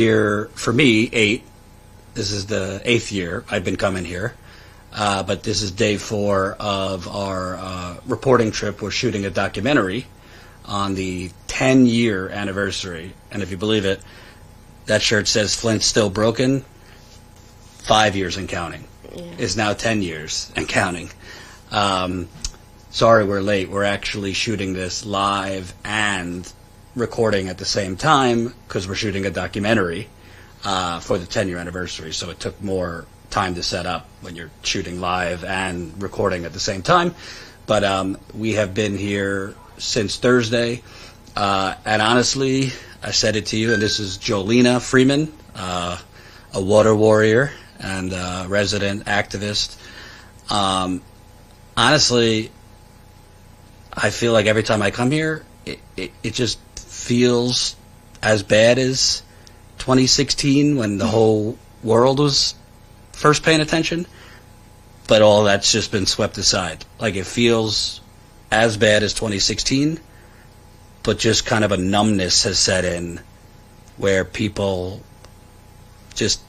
Year for me, 8. This is the 8th year I've been coming here. But this is day 4 of our reporting trip. We're shooting a documentary on the 10-year anniversary. And if you believe it, that shirt says Flint's still broken. 5 years and counting. Yeah. It's now 10 years and counting. Sorry we're late. We're actually shooting this live and recording at the same time because we're shooting a documentary for the 10-year anniversary. So it took more time to set up when you're shooting live and recording at the same time. But we have been here since Thursday. And honestly, I said it to you, and this is Jolena Freeman, a water warrior and resident activist. Honestly, I feel like every time I come here, it just feels as bad as 2016 when the whole world was first paying attention, but all that's just been swept aside. Like, it feels as bad as 2016, but just kind of a numbness has set in where people just,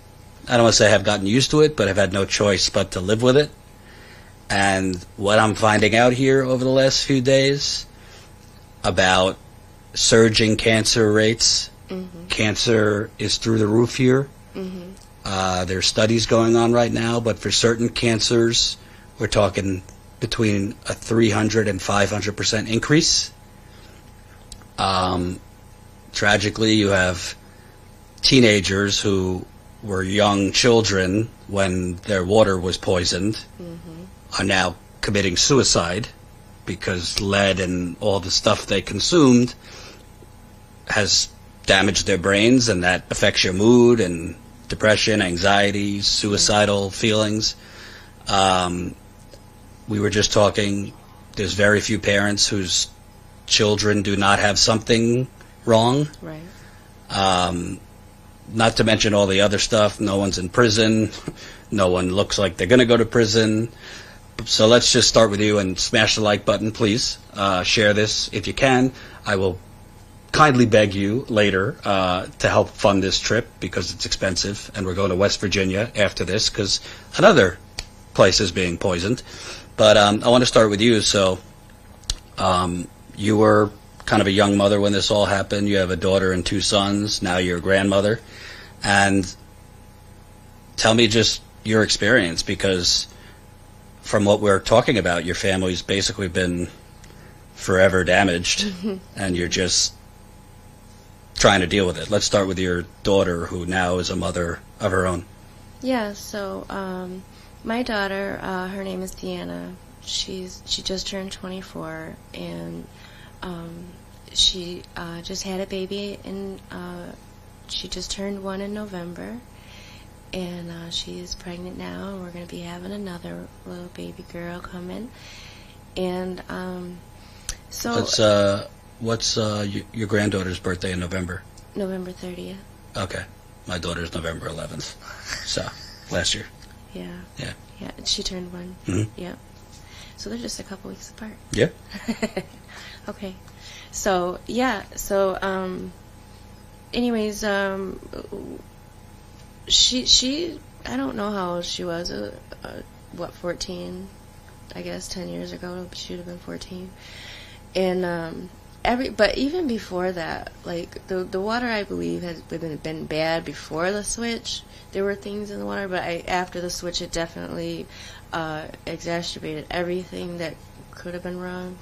I don't want to say have gotten used to it, but have had no choice but to live with it. And what I'm finding out here over the last few days about surging cancer rates, cancer is through the roof here. There's studies going on right now, but for certain cancers, we're talking between a 300 and 500% increase. Tragically, you have teenagers who were young children when their water was poisoned are now committing suicide because lead and all the stuff they consumed has damaged their brains, and that affects your mood and depression, anxiety, suicidal feelings. We were just talking, there's very few parents whose children do not have something wrong. Right. Not to mention all the other stuff. No one's in prison. No one looks like they're going to go to prison. So let's just start with you and smash the like button, please. Share this if you can. I will kindly beg you later to help fund this trip because it's expensive, and we're going to West Virginia after this because another place is being poisoned. But I want to start with you. So you were kind of a young mother when this all happened. You have a daughter and 2 sons. Now you're a grandmother. And tell me just your experience, because from what we're talking about, your family's basically been forever damaged, and you're just trying to deal with it. Let's start with your daughter, who now is a mother of her own. Yeah, so my daughter, her name is Deanna. She just turned 24, and she just had a baby, and she just turned 1 in November. And she's pregnant now, and we're going to be having another little baby girl coming. And so... What's your granddaughter's birthday in November? November 30th. Okay. My daughter's November 11th. So, last year. Yeah. Yeah. Yeah, she turned 1. Yeah. So they're just a couple weeks apart. Yeah. Okay. So, yeah. So, anyways, she I don't know how old she was, 14, I guess 10 years ago, she would have been 14. And but even before that, like the water, I believe, had been bad before the switch. There were things in the water, but after the switch, it definitely exacerbated everything that could have been wrong.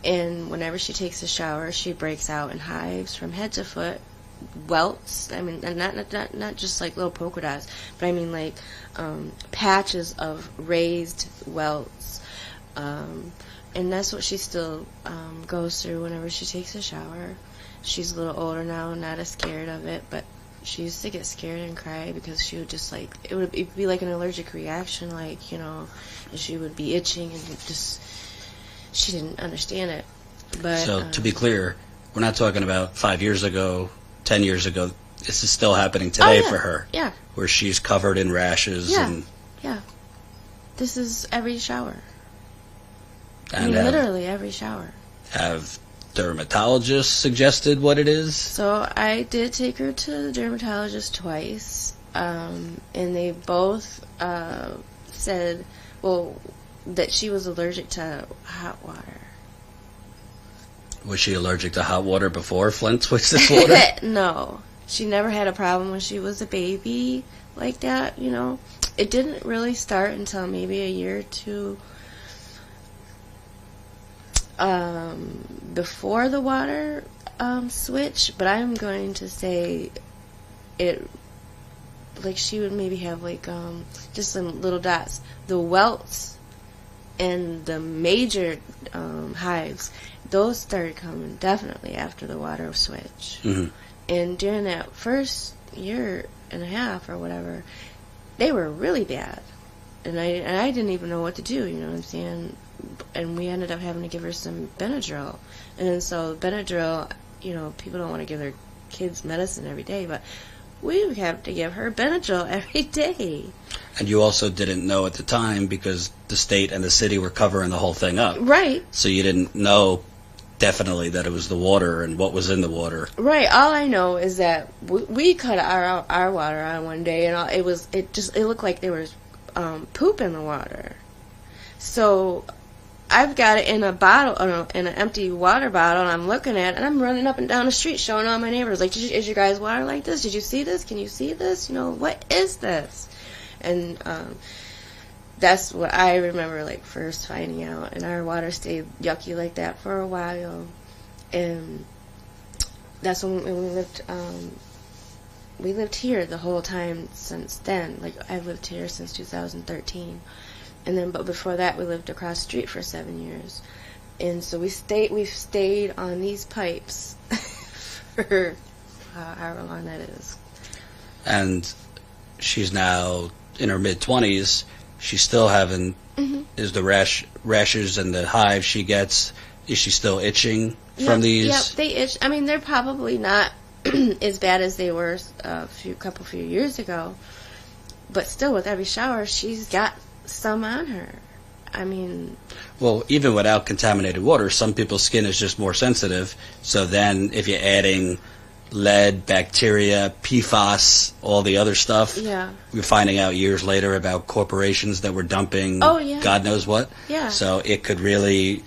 And whenever she takes a shower, she breaks out in hives from head to foot. Welts, I mean, and not just like little polka dots, but I mean like patches of raised welts, and that's what she still goes through whenever she takes a shower. She's a little older now, not as scared of it, but she used to get scared and cry because she would just like it'd be like an allergic reaction, like, you know, and she would be itching, and just she didn't understand it. But so to be clear, we're not talking about 5 years ago, 10 years ago. This is still happening today for her. Yeah. Where she's covered in rashes. Yeah. Yeah. This is every shower. And I mean, literally every shower. Have dermatologist suggested what it is? So I did take her to the dermatologist twice, and they both said, well, that she was allergic to hot water. Was she allergic to hot water before Flint switched this water? No. She never had a problem when she was a baby like that, you know. It didn't really start until maybe a year or two before the water switch, but I'm going to say it, like, she would maybe have, like, just some little dots. The welts and the major hives, those started coming definitely after the water switch. Mm-hmm. And during that first year and a half or whatever, they were really bad. And I didn't even know what to do, you know what I'm saying? And we ended up having to give her some Benadryl. And so Benadryl, you know, people don't want to give their kids medicine every day, but we would have to give her Benadryl every day. And you also didn't know at the time because the state and the city were covering the whole thing up. Right. So you didn't know definitely that it was the water and what was in the water. Right. All I know is that we cut our water on one day, and it looked like there was poop in the water. So I've got it in a bottle, in an empty water bottle, and I'm looking at it, and I'm running up and down the street showing all my neighbors, like, is your guys' water like this? Did you see this? Can you see this? You know, what is this? And that's what I remember, like, first finding out. And our water stayed yucky like that for a while. And that's when we lived here the whole time since then. Like, I've lived here since 2013. And then, but before that, we lived across the street for 7 years. And so we've stayed on these pipes for however long that is. And she's now in her mid-20s. She's still having, is the rashes and the hives she gets, is she still itching from these? Yep, they itch. I mean, they're probably not as bad as they were a few years ago. But still, with every shower, she's got some on her. I mean... Well, even without contaminated water, some people's skin is just more sensitive. So then, if you're adding lead, bacteria, PFAS, all the other stuff, we're finding out years later about corporations that were dumping God knows what. Yeah. So it could really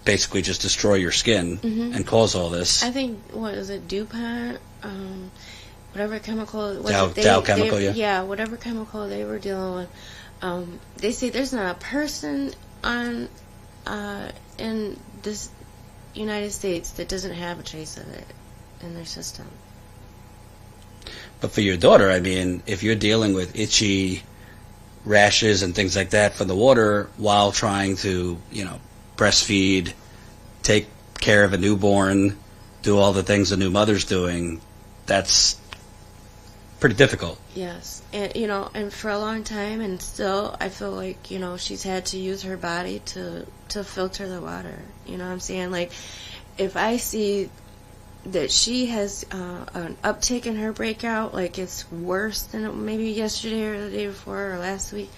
basically just destroy your skin and cause all this. I think, what is it, DuPont? Whatever chemical... Dow Chemical, Yeah, whatever chemical they were dealing with. They say there's not a person in this United States that doesn't have a trace of it in their system. But for your daughter, I mean, if you're dealing with itchy rashes and things like that from the water while trying to, you know, breastfeed, take care of a newborn, do all the things a new mother's doing, that's pretty difficult. Yes. And, you know, and for a long time, and still, I feel like, you know, she's had to use her body to filter the water. You know what I'm saying? Like, if I see that she has an uptick in her breakout, like it's worse than maybe yesterday or the day before or last week,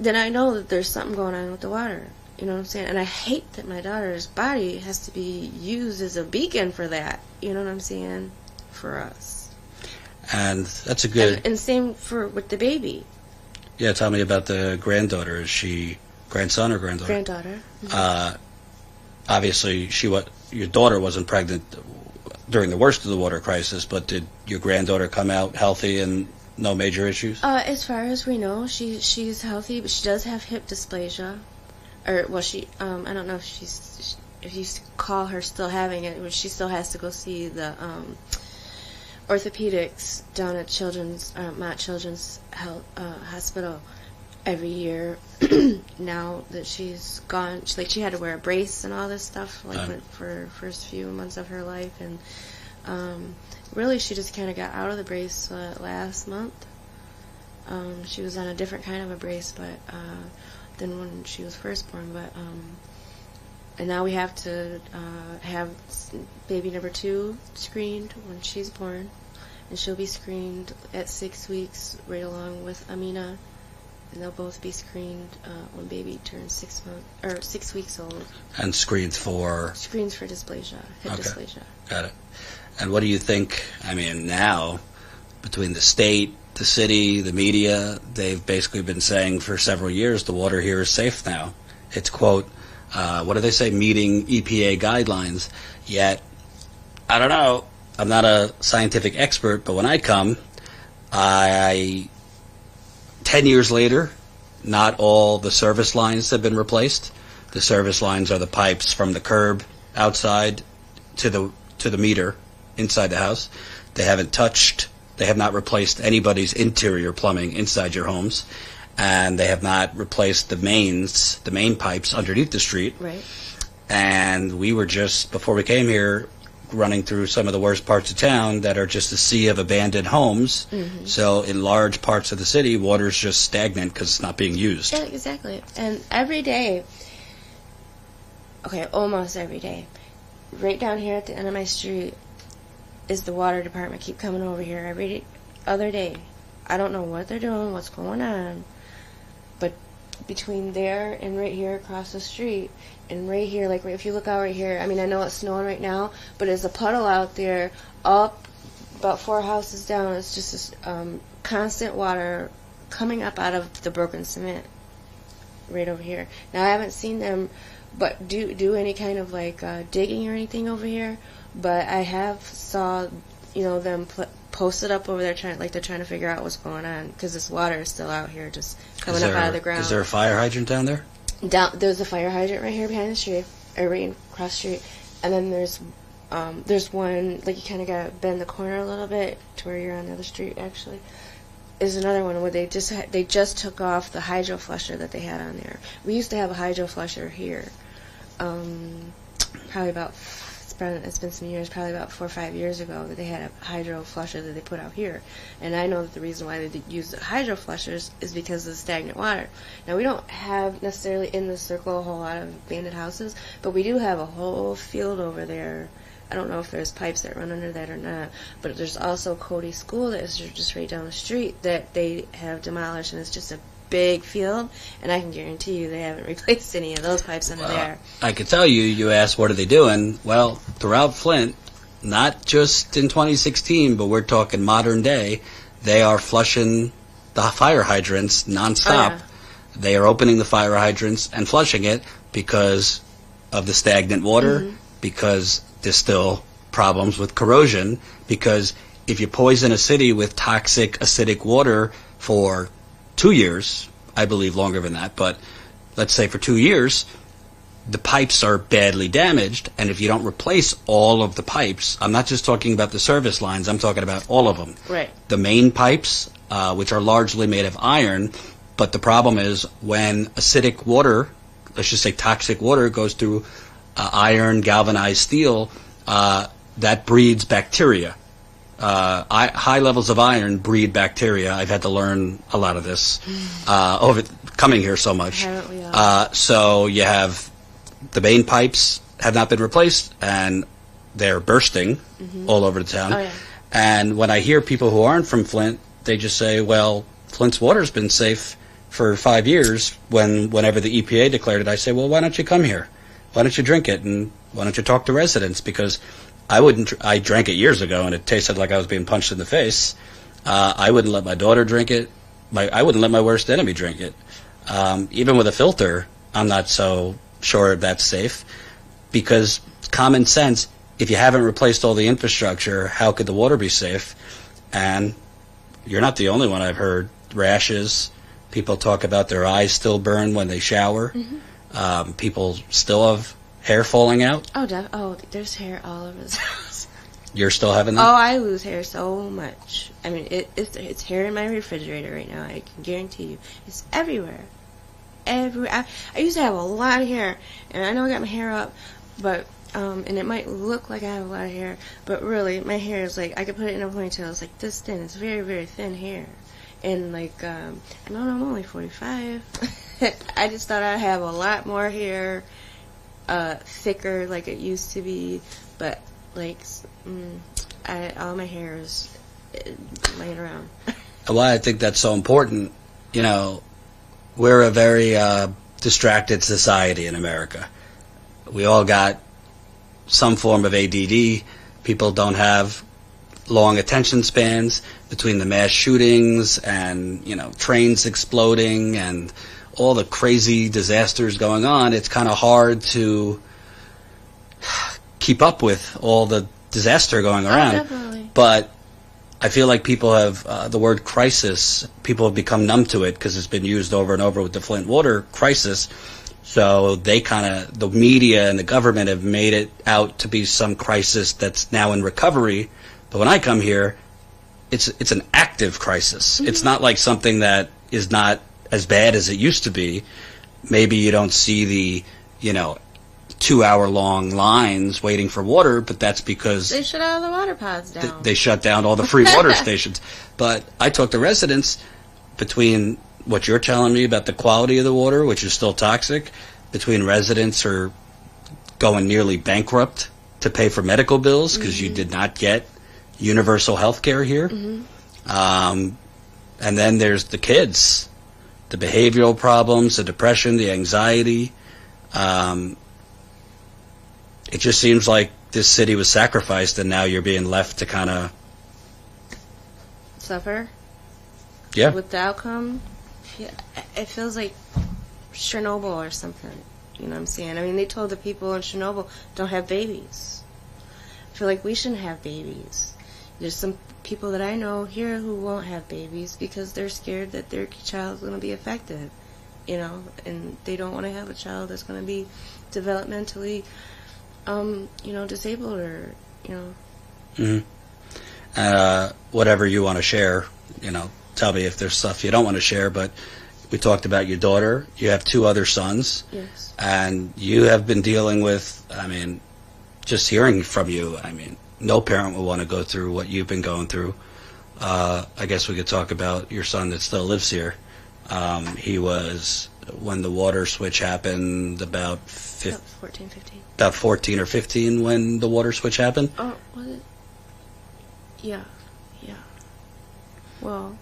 then I know that there's something going on with the water. You know what I'm saying? And I hate that my daughter's body has to be used as a beacon for that. You know what I'm saying? For us. And that's a good... And same with the baby. Yeah, tell me about the granddaughter. Is she grandson or granddaughter? Granddaughter. Obviously, your daughter wasn't pregnant during the worst of the water crisis, but did your granddaughter come out healthy and no major issues? As far as we know, she's healthy, but she does have hip dysplasia. Or, well, I don't know if you call her still having it, but she still has to go see the orthopedics down at Mott Children's Health Hospital every year. Now that she's gone, she had to wear a brace and all this stuff, like for her first few months of her life, and really she just kind of got out of the brace last month. She was on a different kind of a brace, but than when she was first born, but and now we have to have baby number 2 screened when she's born, and she'll be screened at 6 weeks right along with Amina, and they'll both be screened when baby turns 6 weeks old. And screens for dysplasia, hip dysplasia. Got it. And what do you think? I mean, now between the state, the city, the media, they've basically been saying for several years the water here is safe now. It's, quote, what do they say, meeting EPA guidelines. Yet, I don't know, I'm not a scientific expert, but when I come, 10 years later, not all the service lines have been replaced. The service lines are the pipes from the curb outside to the meter inside the house. They have not replaced anybody's interior plumbing inside your homes, and they have not replaced the main pipes underneath the street. Right. And we were just, before we came here, running through some of the worst parts of town that are just a sea of abandoned homes. Mm-hmm. So in large parts of the city, water's just stagnant because it's not being used. Yeah, exactly. And every day, almost every day, right down here at the end of my street is the water department. Keep coming over here every other day. I don't know what they're doing, what's going on, but between there and right here across the street, and right here, like if you look out right here, I mean, I know it's snowing right now, but there's a puddle out there up about 4 houses down. It's just this constant water coming up out of the broken cement right over here. Now, I haven't seen them but do any kind of like digging or anything over here, but I have saw, them posted up over there they're trying to figure out what's going on, because this water is still out here just coming up out of the ground. Is there a fire hydrant down there? There's a fire hydrant right here behind the street, or right across the street, and then there's one, like you kind of got to bend the corner a little bit to where you're on the other street. Actually, is another one where they just took off the hydro flusher that they had on there. We used to have a hydro flusher here, probably about. It's been some years, probably about 4 or 5 years ago, that they had a hydro flusher that they put out here. And I know that the reason why they use the hydro flushers is because of the stagnant water. Now, we don't have necessarily in the circle a whole lot of abandoned houses, but we do have a whole field over there. I don't know if there's pipes that run under that or not, but there's also Cody School that is just right down the street that they have demolished, and it's just a big field, and I can guarantee you they haven't replaced any of those pipes under there. I could tell you asked what are they doing. Well, throughout Flint, not just in 2016, but we're talking modern day, they are flushing the fire hydrants nonstop. Oh, yeah. They are opening the fire hydrants and flushing it because of the stagnant water, mm-hmm. because there's still problems with corrosion, because if you poison a city with toxic acidic water for 2 years, I believe longer than that, but let's say for 2 years, the pipes are badly damaged, and if you don't replace all of the pipes, I'm not just talking about the service lines, I'm talking about all of them. Right. The main pipes, which are largely made of iron, but the problem is when acidic water, let's just say toxic water, goes through iron, galvanized steel, that breeds bacteria. High levels of iron breed bacteria. I've had to learn a lot of this over coming here so much. So you have the main pipes have not been replaced, and they're bursting mm-hmm. all over the town. Oh, yeah. And when I hear people who aren't from Flint, they just say, well, Flint's water's been safe for 5 years. Whenever the EPA declared it, I say, well, why don't you come here? Why don't you drink it? And why don't you talk to residents? Because I drank it years ago, and it tasted like I was being punched in the face. I wouldn't let my daughter drink it. I wouldn't let my worst enemy drink it. Even with a filter, I'm not so sure that's safe, because common sense, if you haven't replaced all the infrastructure, how could the water be safe? And you're not the only one. I've heard rashes. People talk about their eyes still burn when they shower. Mm-hmm. People still have hair falling out. Oh, there's hair all over the house. You're still having that? Oh, I lose hair so much. I mean, it's hair in my refrigerator right now. I can guarantee you. It's everywhere. I used to have a lot of hair, and I know I got my hair up, but and it might look like I have a lot of hair, but really, my hair is like, I could put it in a ponytail. It's like this thin. It's very, very thin hair. And like, I know I'm only 45. I just thought I'd have a lot more hair, thicker like it used to be, but like, all my hair is laying around. Why I think that's so important, we're a very distracted society in America. We all got some form of ADD. People don't have long attention spans between the mass shootings and, trains exploding and all the crazy disasters going on. It's kind of hard to keep up with all the disaster going around. Definitely. But I feel like people have, the word crisis, people have become numb to it because it's been used over and over with the Flint water crisis. So they the media and the government have made it out to be some crisis that's now in recovery. But when I come here, it's an active crisis. Mm-hmm. It's not like something that is not as bad as it used to be. Maybe you don't see the, 2-hour-long lines waiting for water, but that's because they shut all the water pods down. They shut down all the free water stations. But I talk to residents between what you're telling me about the quality of the water, which is still toxic, between residents who are going nearly bankrupt to pay for medical bills because you did not get universal health care here. And then there's the kids, the behavioral problems, the depression, the anxiety. It just seems like this city was sacrificed and now you're being left to kind of suffer. Yeah. With the outcome. Yeah, it feels like Chernobyl or something. You know what I'm saying? I mean, they told the people in Chernobyl, don't have babies. I feel like we shouldn't have babies. There's some people that I know here who won't have babies because they're scared that their child's going to be affected, and they don't want to have a child that's going to be developmentally, disabled or, whatever you want to share, tell me if there's stuff you don't want to share, but we talked about your daughter. You have 2 other sons. Yes. And you have been dealing with, just hearing from you, no parent would want to go through what you've been going through. I guess we could talk about your son that still lives here. He was, when the water switch happened, about 14, 15. About 14 or 15 when the water switch happened? Oh, was it? Yeah. Well,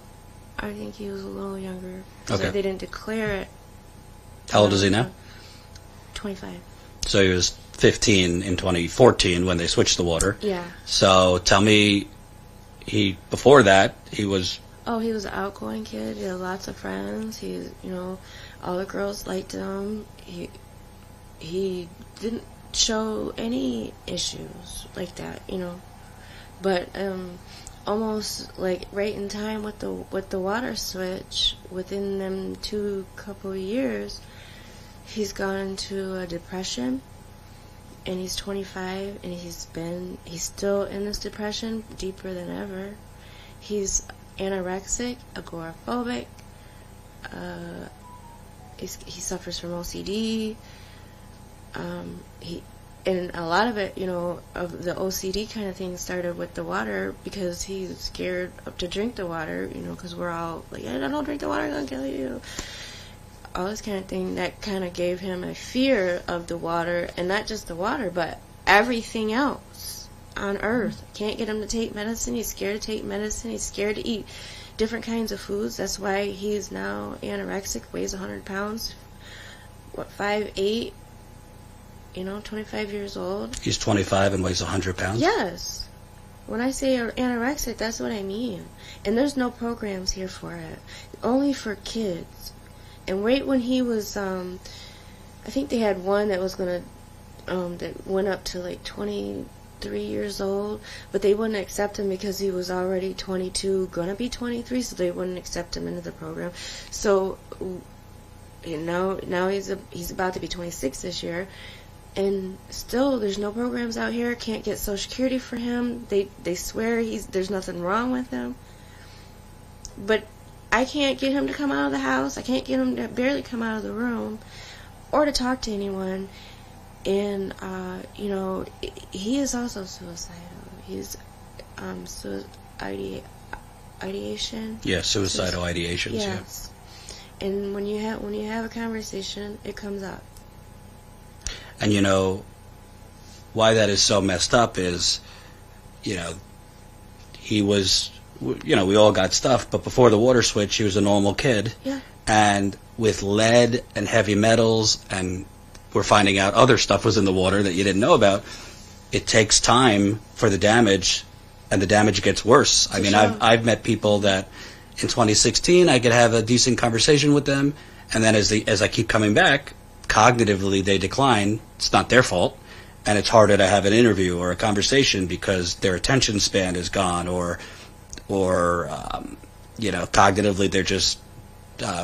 I think he was a little younger. Okay. They didn't declare it. How old is he now? 25. So he was 15 in 2014 when they switched the water. Yeah. So tell me, before that, he was... Oh, he was an outgoing kid. He had lots of friends. All the girls liked him. He didn't show any issues like that, But almost like right in time with the water switch, within them couple of years, he's gone into a depression, and he's 25, and he's still in this depression, deeper than ever. He's anorexic, agoraphobic. He suffers from OCD. And a lot of it, of the OCD kind of thing started with the water because he's scared to drink the water, because we're all like, I don't drink the water, I'm going to kill you. All this kind of thing that kind of gave him a fear of the water, and not just the water, but everything else on earth. Can't get him to take medicine. He's scared to take medicine. He's scared to eat different kinds of foods. That's why he's now anorexic, weighs 100 pounds, 5'8", 25 years old. He's 25 and weighs 100 pounds? Yes. When I say anorexic, that's what I mean. And there's no programs here for it. Only for kids. And right when he was, I think they had one that was going to, that went up to like 23 years old, but they wouldn't accept him because he was already 22, going to be 23, so they wouldn't accept him into the program. So, now he's about to be 26 this year. And still, there's no programs out here. Can't get Social Security for him. They swear there's nothing wrong with him. But I can't get him to come out of the house. I can't get him to barely come out of the room or to talk to anyone. And, he is also suicidal. He's ideation. Yeah, suicidal ideations. Yes. Yeah. And when you have a conversation, it comes up. And why that is so messed up is, he was, we all got stuff, but before the water switch, he was a normal kid. Yeah. And with lead and heavy metals, and we're finding out other stuff was in the water that you didn't know about, it takes time for the damage, and the damage gets worse. I mean, Sure. I've met people that in 2016 I could have a decent conversation with them, and then as I keep coming back, cognitively they decline. It's not their fault, and it's harder to have an interview or a conversation because their attention span is gone, or cognitively they're just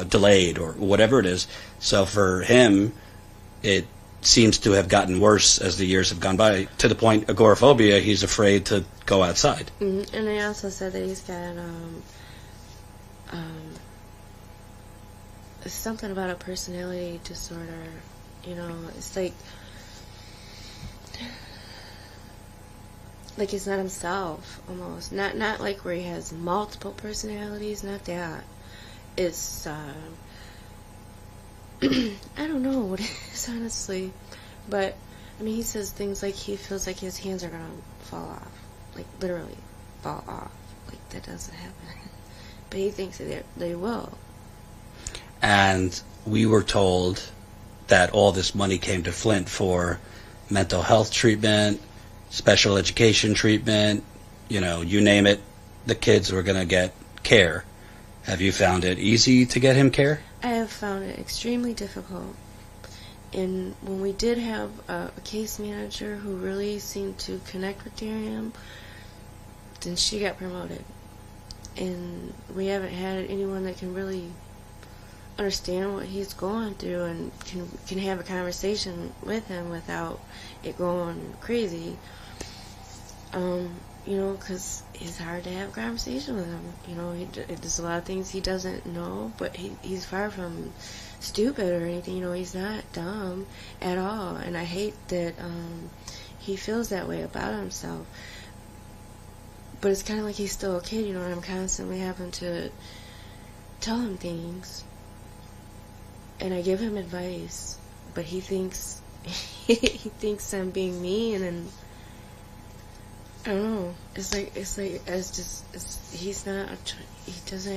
delayed, or whatever it is. So for him, it seems to have gotten worse as the years have gone by, to the point agoraphobia, he's afraid to go outside. Mm-hmm. And they also said that he's got something about a personality disorder. It's like he's not himself, almost. Not like where he has multiple personalities, not that. It's I don't know what it is, honestly. But, I mean, he says things like he feels like his hands are going to fall off. Like, literally fall off. Like, that doesn't happen. But he thinks that they will. And we were told that all this money came to Flint for mental health treatment, special education treatment, you name it, the kids were going to get care. Have you found it easy to get him care? I have found it extremely difficult. And when we did have a case manager who really seemed to connect with Darian, then she got promoted. And we haven't had anyone that can really understand what he's going through and can have a conversation with him without it going crazy. Because it's hard to have a conversation with him. There's a lot of things he doesn't know, but he's far from stupid or anything. He's not dumb at all. And I hate that he feels that way about himself. But it's kind of like he's still a kid, and I'm constantly having to tell him things. And I give him advice, but he thinks I'm being mean, and I don't know. He doesn't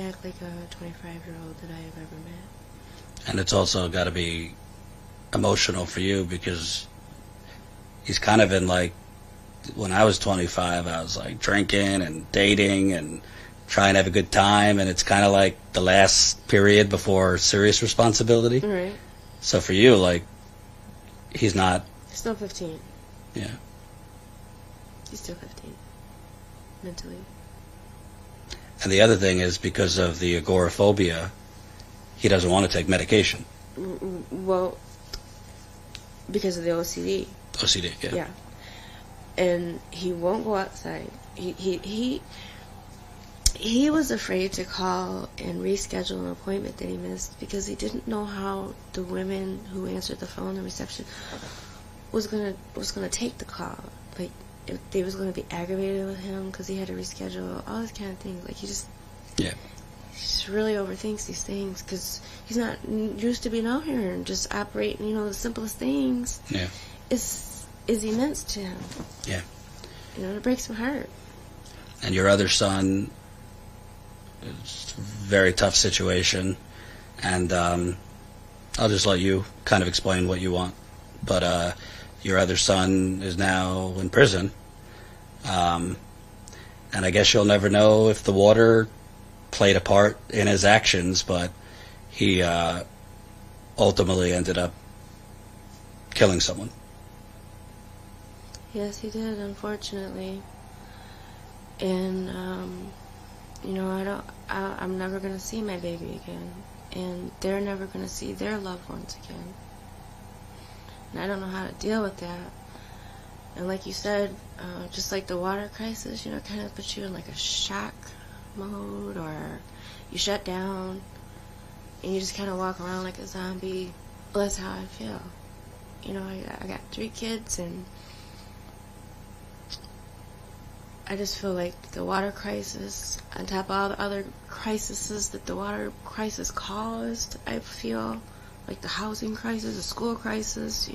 act like a 25-year-old that I have ever met. And it's also got to be emotional for you, because he's kind of in, like, when I was 25, I was like drinking and dating and trying to have a good time, and it's kind of like the last period before serious responsibility. Right. So for you, like, he's not... He's still 15. Yeah. He's still 15. Mentally. And the other thing is, because of the agoraphobia, he doesn't want to take medication. Well, because of the OCD. OCD, yeah. Yeah. And he won't go outside. He was afraid to call and reschedule an appointment that he missed because he didn't know how the women who answered the phone, the reception, was gonna take the call. Like, if they was gonna be aggravated with him because he had to reschedule, all this kind of things. Like, he just really overthinks these things because he's not used to being out here and just operating. The simplest things. Yeah. Is immense to him. Yeah. It breaks my heart. And your other son, it's a very tough situation, and I'll just let you kind of explain what you want. But your other son is now in prison, and I guess you'll never know if the water played a part in his actions, but he ultimately ended up killing someone. Yes, he did, unfortunately. And, I'm never going to see my baby again. And they're never going to see their loved ones again. And I don't know how to deal with that. And like you said, just like the water crisis, it kind of puts you in like a shock mode, or you shut down and you just kind of walk around like a zombie. Well, that's how I feel. I got 3 kids, and I just feel like the water crisis, on top of all the other crises that the water crisis caused, I feel like the housing crisis, the school crisis,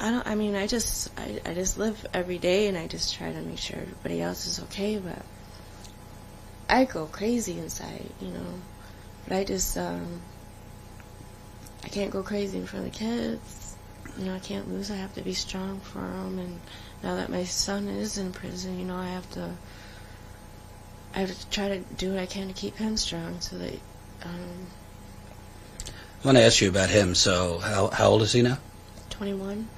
I just live every day, and I just try to make sure everybody else is okay, but I go crazy inside, but I just, I can't go crazy in front of the kids. I can't lose. I have to be strong for them. And now that my son is in prison, I have to try to do what I can to keep him strong so that, I want to ask you about him. So how old is he now? 21.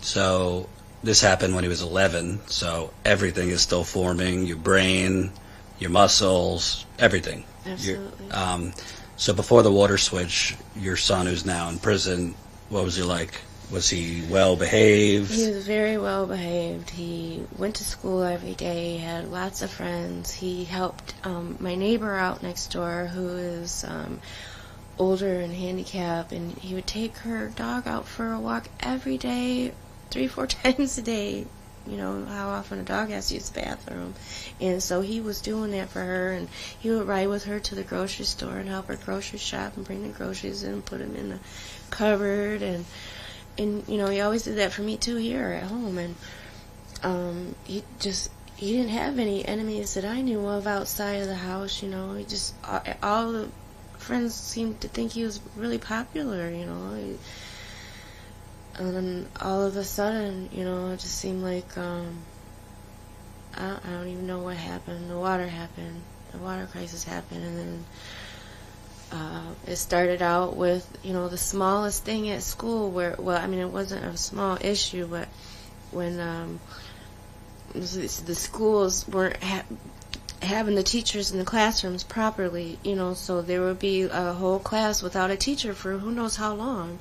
So this happened when he was 11, so everything is still forming, your brain, your muscles, everything. Absolutely. So before the water switch, your son, who's now in prison, what was he like? Was he well behaved? He was very well behaved. He went to school every day, had lots of friends. He helped my neighbor out next door, who is older and handicapped, and he would take her dog out for a walk every day, 3-4 times a day. How often a dog has to use the bathroom. And so he was doing that for her, and he would ride with her to the grocery store and help her grocery shop and bring the groceries in and put them in the cupboard. And he always did that for me too here at home. And he didn't have any enemies that I knew of outside of the house. He just, all the friends seemed to think he was really popular, and then all of a sudden, it just seemed like, I don't even know what happened. The water crisis happened, and then it started out with, the smallest thing at school where, it wasn't a small issue, but when the schools weren't having the teachers in the classrooms properly, so there would be a whole class without a teacher for who knows how long.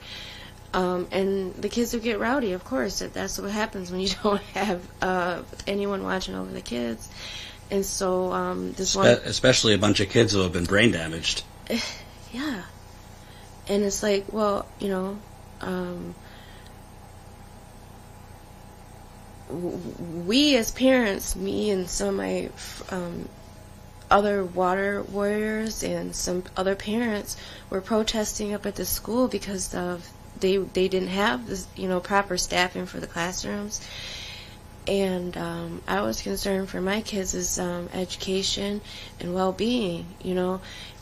And the kids would get rowdy, of course. That's what happens when you don't have anyone watching over the kids. And so especially a bunch of kids who have been brain damaged. Yeah. And it's like, well, we as parents, me and some of my other water warriors and some other parents were protesting up at the school because of they didn't have this, proper staffing for the classrooms. And I was concerned for my kids' education and well-being,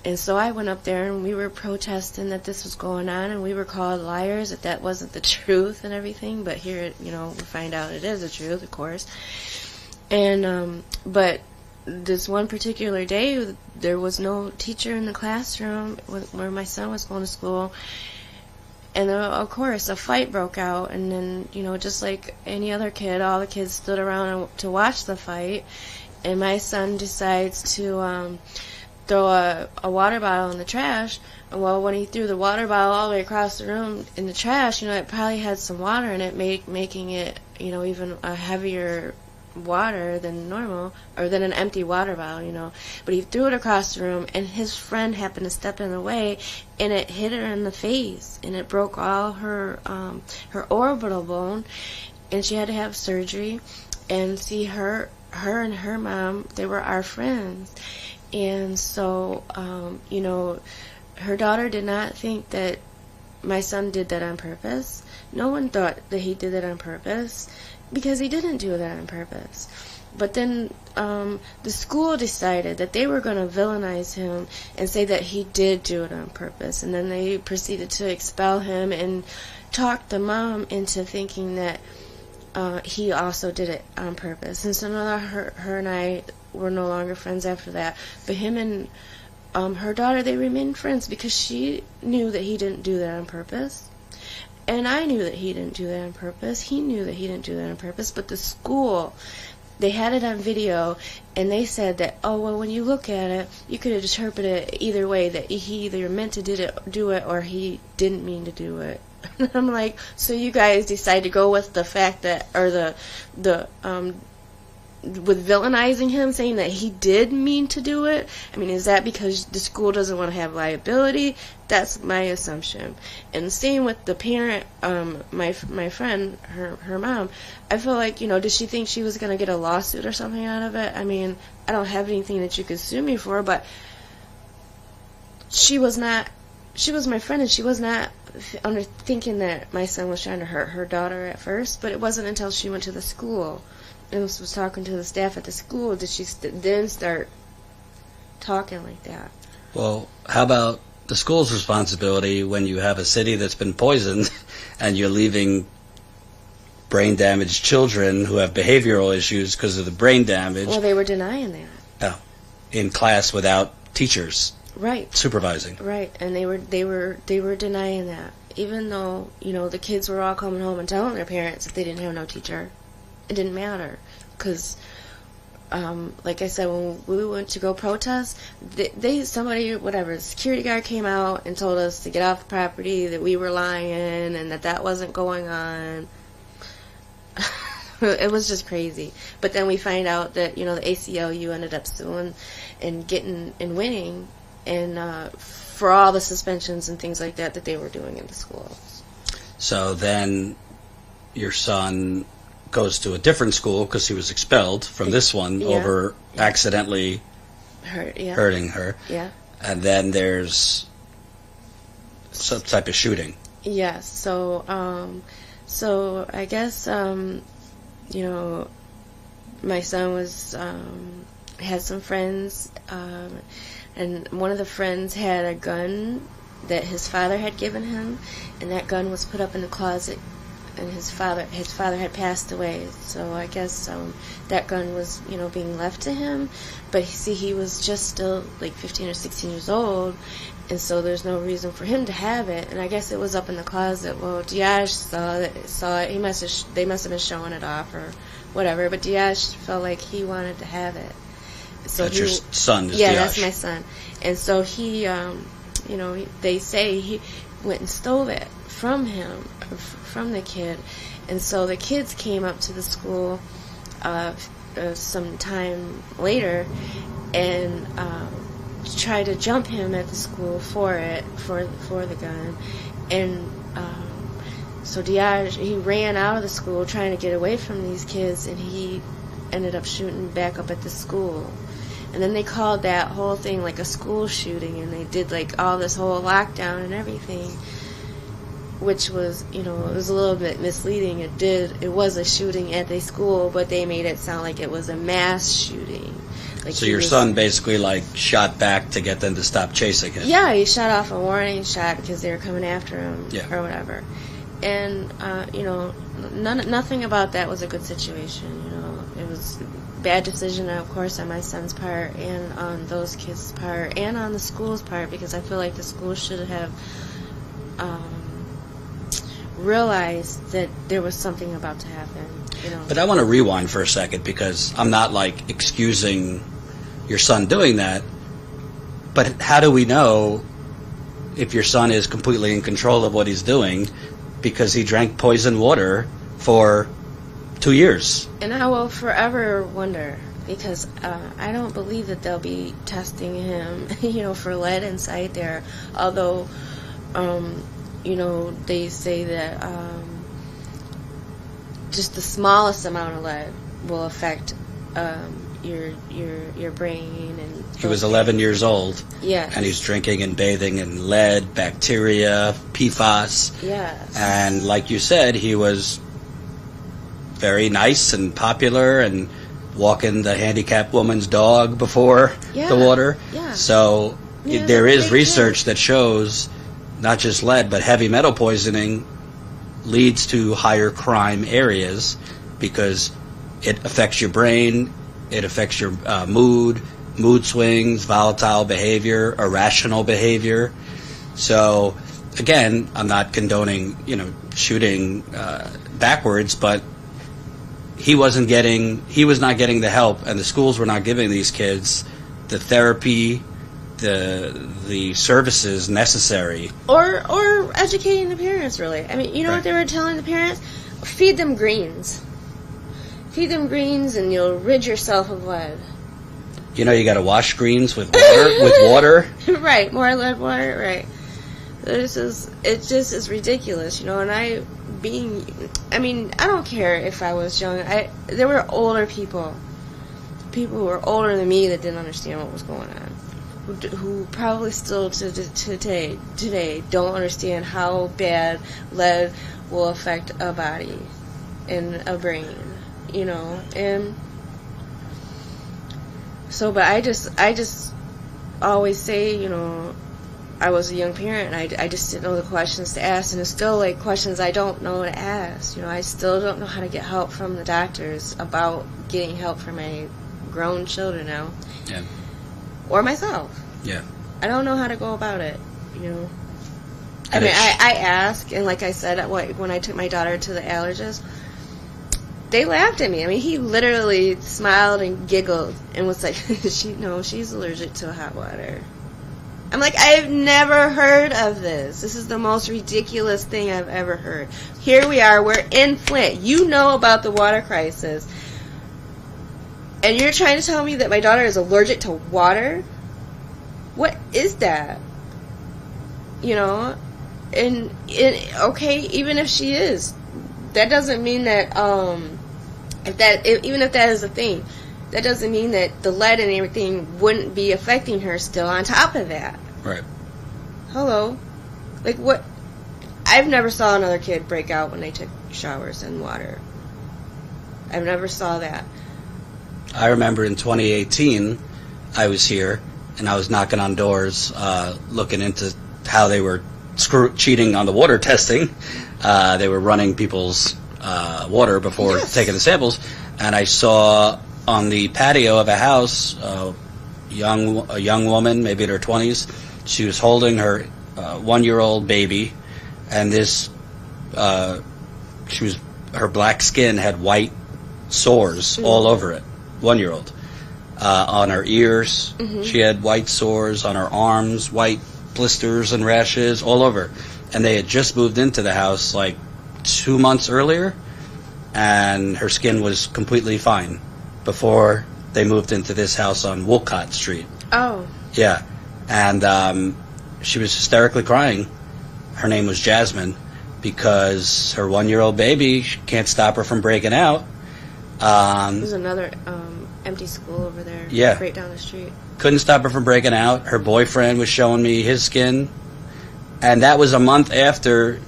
And so I went up there and we were protesting that this was going on, and we were called liars, that wasn't the truth and everything. But here, we find out it is the truth, of course. And but this one particular day, there was no teacher in the classroom where my son was going to school. And then, of course, a fight broke out, and then, just like any other kid, all the kids stood around to watch the fight, and my son decides to throw a water bottle in the trash. Well, when he threw the water bottle all the way across the room in the trash, it probably had some water in it, making it, even a heavier water than normal, or than an empty water bottle, But he threw it across the room, and his friend happened to step in the way, and it hit her in the face, and it broke all her orbital bone, and she had to have surgery. And see, her and her mom, they were our friends, and so her daughter did not think that my son did that on purpose. No one thought that he did it on purpose, because he didn't do that on purpose. But then the school decided that they were going to villainize him and say that he did do it on purpose. And then they proceeded to expel him and talk the mom into thinking that he also did it on purpose. And so now her and I were no longer friends after that. But him and her daughter, they remained friends because she knew that he didn't do that on purpose. And I knew that he didn't do that on purpose. He knew that he didn't do that on purpose. But the school, they had it on video, and they said that, when you look at it, you could interpret it either way, that he either meant to do it, or he didn't mean to do it. And I'm like, so you guys decide to go with the fact that, or with villainizing him, saying that he did mean to do it? Is that because the school doesn't want to have liability? That's my assumption. And the same with the parent, my friend, her mom. I feel like, did she think she was going to get a lawsuit or something out of it? I don't have anything that you could sue me for, but she was my friend, and she was not thinking that my son was trying to hurt her daughter at first. But it wasn't until she went to the school and was talking to the staff at the school that she then start talking like that. Well, how about the school's responsibility when you have a city that's been poisoned and you're leaving brain-damaged children who have behavioral issues because of the brain damage? Well, they were denying that. Oh, in class without teachers. Right. Supervising. Right, and they were denying that, even though the kids were all coming home and telling their parents if they didn't have no teacher, it didn't matter, because like I said, when we went to go protest, the security guard came out and told us to get off the property, that we were lying, and that wasn't going on. It was just crazy. But then we find out that the ACLU ended up suing and winning, and for all the suspensions and things like that they were doing in the schools. So then your son goes to a different school because he was expelled from this one over accidentally hurting her. Yeah. And then there's some type of shooting. Yes. So I guess my son had some friends, and one of the friends had a gun that his father had given him, and that gun was put up in the closet, and his father had passed away, so I guess that gun was being left to him, but he was just still like 15 or 16 years old, and so there's no reason for him to have it, and I guess it was up in the closet. Well, Diaz saw it. They must have been showing it off or whatever, but Diaz felt like he wanted to have it. So that's your son, is yeah, Diaz. That's my son. And so he, they say he went and stole it from him, from the kid. And so the kids came up to the school some time later and tried to jump him at the school for the gun. And so Diaz, he ran out of the school trying to get away from these kids, and he ended up shooting back up at the school. And then they called that whole thing like a school shooting, and they did like all this whole lockdown and everything, which was, it was a little bit misleading. It was a shooting at the school, but they made it sound like it was a mass shooting. Like so your son basically shot back to get them to stop chasing him. Yeah, he shot off a warning shot because they were coming after him or whatever. And nothing about that was a good situation. It was a bad decision, of course, on my son's part and on those kids' part and on the school's part, because I feel like the school should have realized that there was something about to happen. But I want to rewind for a second, because I'm not excusing your son doing that, but how do we know if your son is completely in control of what he's doing, because he drank poison water for 2 years? And I will forever wonder, because I don't believe that they'll be testing him, for lead inside there, although they say that just the smallest amount of lead will affect your brain. And he was 11 years old. Yes. And he's drinking and bathing in lead, bacteria, PFAS. Yes. And like you said, he was very nice and popular and walking the handicapped woman's dog before the water. Yeah. So there is research that shows not just lead, but heavy metal poisoning leads to higher crime areas, because it affects your brain, it affects your mood swings, volatile behavior, irrational behavior. So again, I'm not condoning, shooting backwards, but he was not getting the help, and the schools were not giving these kids the therapy, the services necessary, or educating the parents, really. I mean, what they were telling the parents? Feed them greens, and you'll rid yourself of lead. You got to wash greens with water. Right, more lead water. Right. It just is ridiculous, And I don't care if I was young. There were older people who were older than me that didn't understand what was going on, who probably still today don't understand how bad lead will affect a body and a brain, and so. But I just always say, I was a young parent, and I just didn't know the questions to ask, and it's still, like, questions I don't know to ask. I still don't know how to get help from the doctors about getting help for my grown children now. Yeah. Or myself. Yeah. I don't know how to go about it, I mean, I ask, and like I said, when I took my daughter to the allergist, they laughed at me. I mean, he literally smiled and giggled and was like, she's allergic to hot water. I'm like, I've never heard of this. This is the most ridiculous thing I've ever heard. Here we are, we're in Flint. You know about the water crisis. And you're trying to tell me that my daughter is allergic to water? What is that? And okay, even if she is, that doesn't mean that even if that is a thing, that doesn't mean that the lead and everything wouldn't be affecting her still on top of that. Right. Hello. Like, what? I've never saw another kid break out when they took showers in water. I've never saw that. I remember in 2018, I was here, and I was knocking on doors, looking into how they were cheating on the water testing. They were running people's water before taking the samples, and I saw on the patio of a house a young woman, maybe in her 20s. She was holding her 1-year-old baby, and her black skin had white sores all over it. 1-year-old. On her ears, she had white sores. On her arms, white blisters and rashes all over. And they had just moved into the house like 2 months earlier, and her skin was completely fine before they moved into this house on Wolcott Street. Oh. Yeah. And she was hysterically crying. Her name was Jasmine, because her 1-year-old baby can't stop her from breaking out. There's another empty school over there, right down the street. Couldn't stop her from breaking out. Her boyfriend was showing me his skin. And that was a month after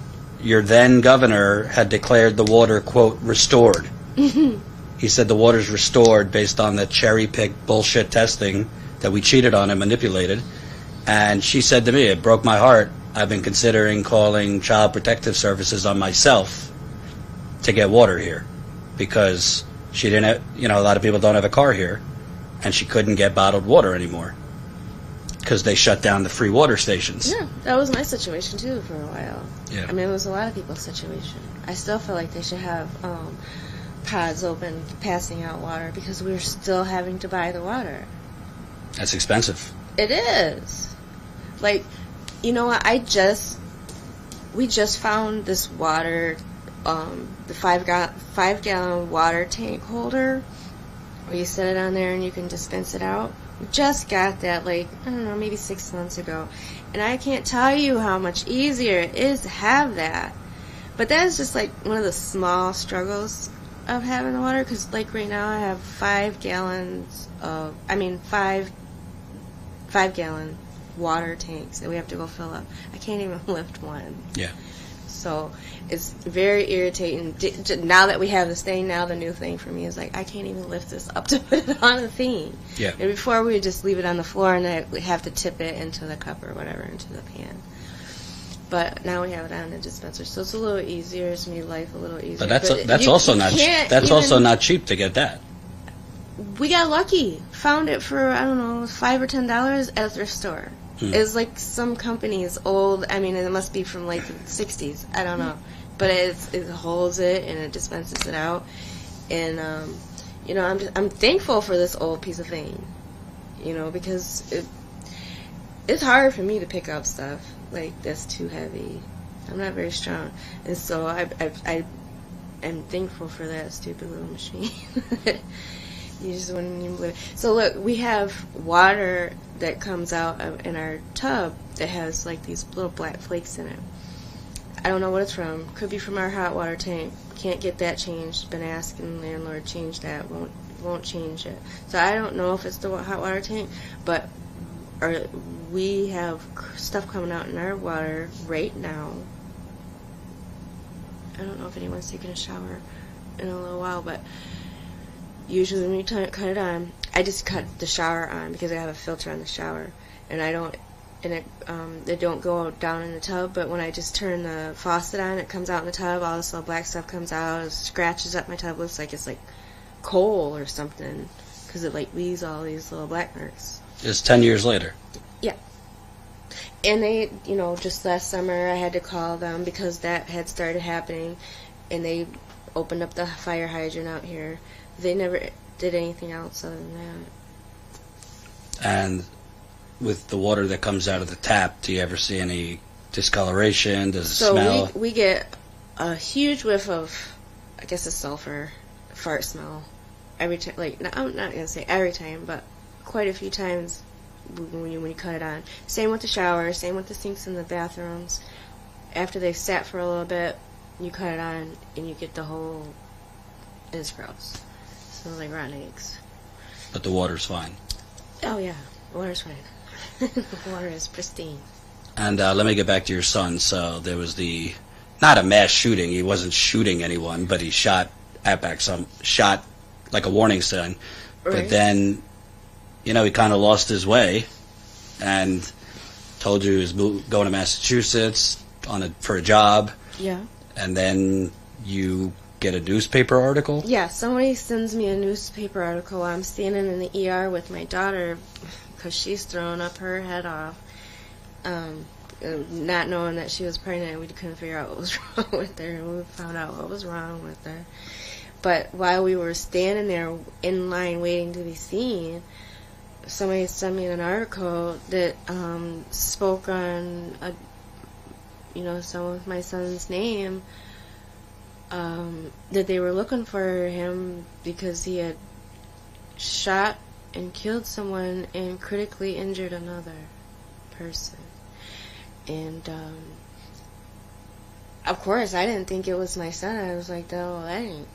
your then governor had declared the water, quote, restored. He said the water's restored based on the cherry-picked bullshit testing that we cheated on and manipulated. And she said to me, it broke my heart. I've been considering calling Child Protective Services on myself to get water here, because she didn't have, a lot of people don't have a car here, and she couldn't get bottled water anymore because they shut down the free water stations. Yeah, that was my situation too for a while. Yeah. I mean, it was a lot of people's situation. I still feel like they should have pods open passing out water, because we're still having to buy the water. That's expensive. It is. Like, you know what? We just found this water, the 5-gallon water tank holder, where you set it on there and you can dispense it out. We just got that, like, I don't know, maybe 6 months ago. And I can't tell you how much easier it is to have that. But that is just, like, one of the small struggles of having the water, because, like, right now I have 5-gallon water tanks that we have to go fill up. I can't even lift one. Yeah. So it's very irritating. Now that we have this thing, now the new thing for me is like, I can't even lift this up to put it on the thing. Yeah. And before we would just leave it on the floor, and we have to tip it into the cup or whatever, into the pan. But now we have it on the dispenser, so it's a little easier. It's made life a little easier. But that's also not cheap to get that. We got lucky. Found it for, I don't know, $5 or $10 at a thrift store. It's like some company's old. I mean, it must be from like the 60s. I don't know, but it holds it and it dispenses it out. And I'm thankful for this old piece of thing, because it's hard for me to pick up stuff like that's too heavy. I'm not very strong, and so I am thankful for that stupid little machine. You just wouldn't even believe it. So look, we have water that comes out in our tub that has like these little black flakes in it. I don't know what it's from. Could be from our hot water tank. Can't get that changed. Been asking the landlord to change that. Won't change it. So I don't know if it's the hot water tank, but we have stuff coming out in our water right now. I don't know if anyone's taking a shower in a little while, but usually when you cut it on, I just cut the shower on because I have a filter on the shower. and I don't, and they don't go down in the tub, but when I just turn the faucet on, it comes out in the tub, all this little black stuff comes out, it scratches up my tub, looks like it's like coal or something, because it like leaves all these little black marks. It's 10 years later. Yeah. And they, you know, just last summer I had to call them because that had started happening, and they opened up the fire hydrant out here. They never did anything else other than that. And with the water that comes out of the tap, do you ever see any discoloration? Does it smell? So we get a huge whiff of, I guess, a sulfur fart smell every time. Like, I'm not gonna say every time, but quite a few times when you cut it on. Same with the shower. Same with the sinks in the bathrooms. After they've sat for a little bit, you cut it on and you get the whole. It's gross. It smells like rotten eggs. But the water's fine. Oh yeah, the water's fine. The water is pristine. And let me get back to your son. So there was not a mass shooting. He wasn't shooting anyone, but he shot shot like a warning sign. Right. But then, you know, he kind of lost his way and told you he was going to Massachusetts for a job. Yeah. And then you get a newspaper article? Yeah, somebody sends me a newspaper article. I'm standing in the ER with my daughter because she's throwing up her head off. Not knowing that she was pregnant, we couldn't figure out what was wrong with her. We found out what was wrong with her. But while we were standing there in line waiting to be seen, somebody sent me an article that spoke on, some of my son's name, that they were looking for him because he had shot and killed someone and critically injured another person. And, of course, I didn't think it was my son. I was like, oh, that ain't,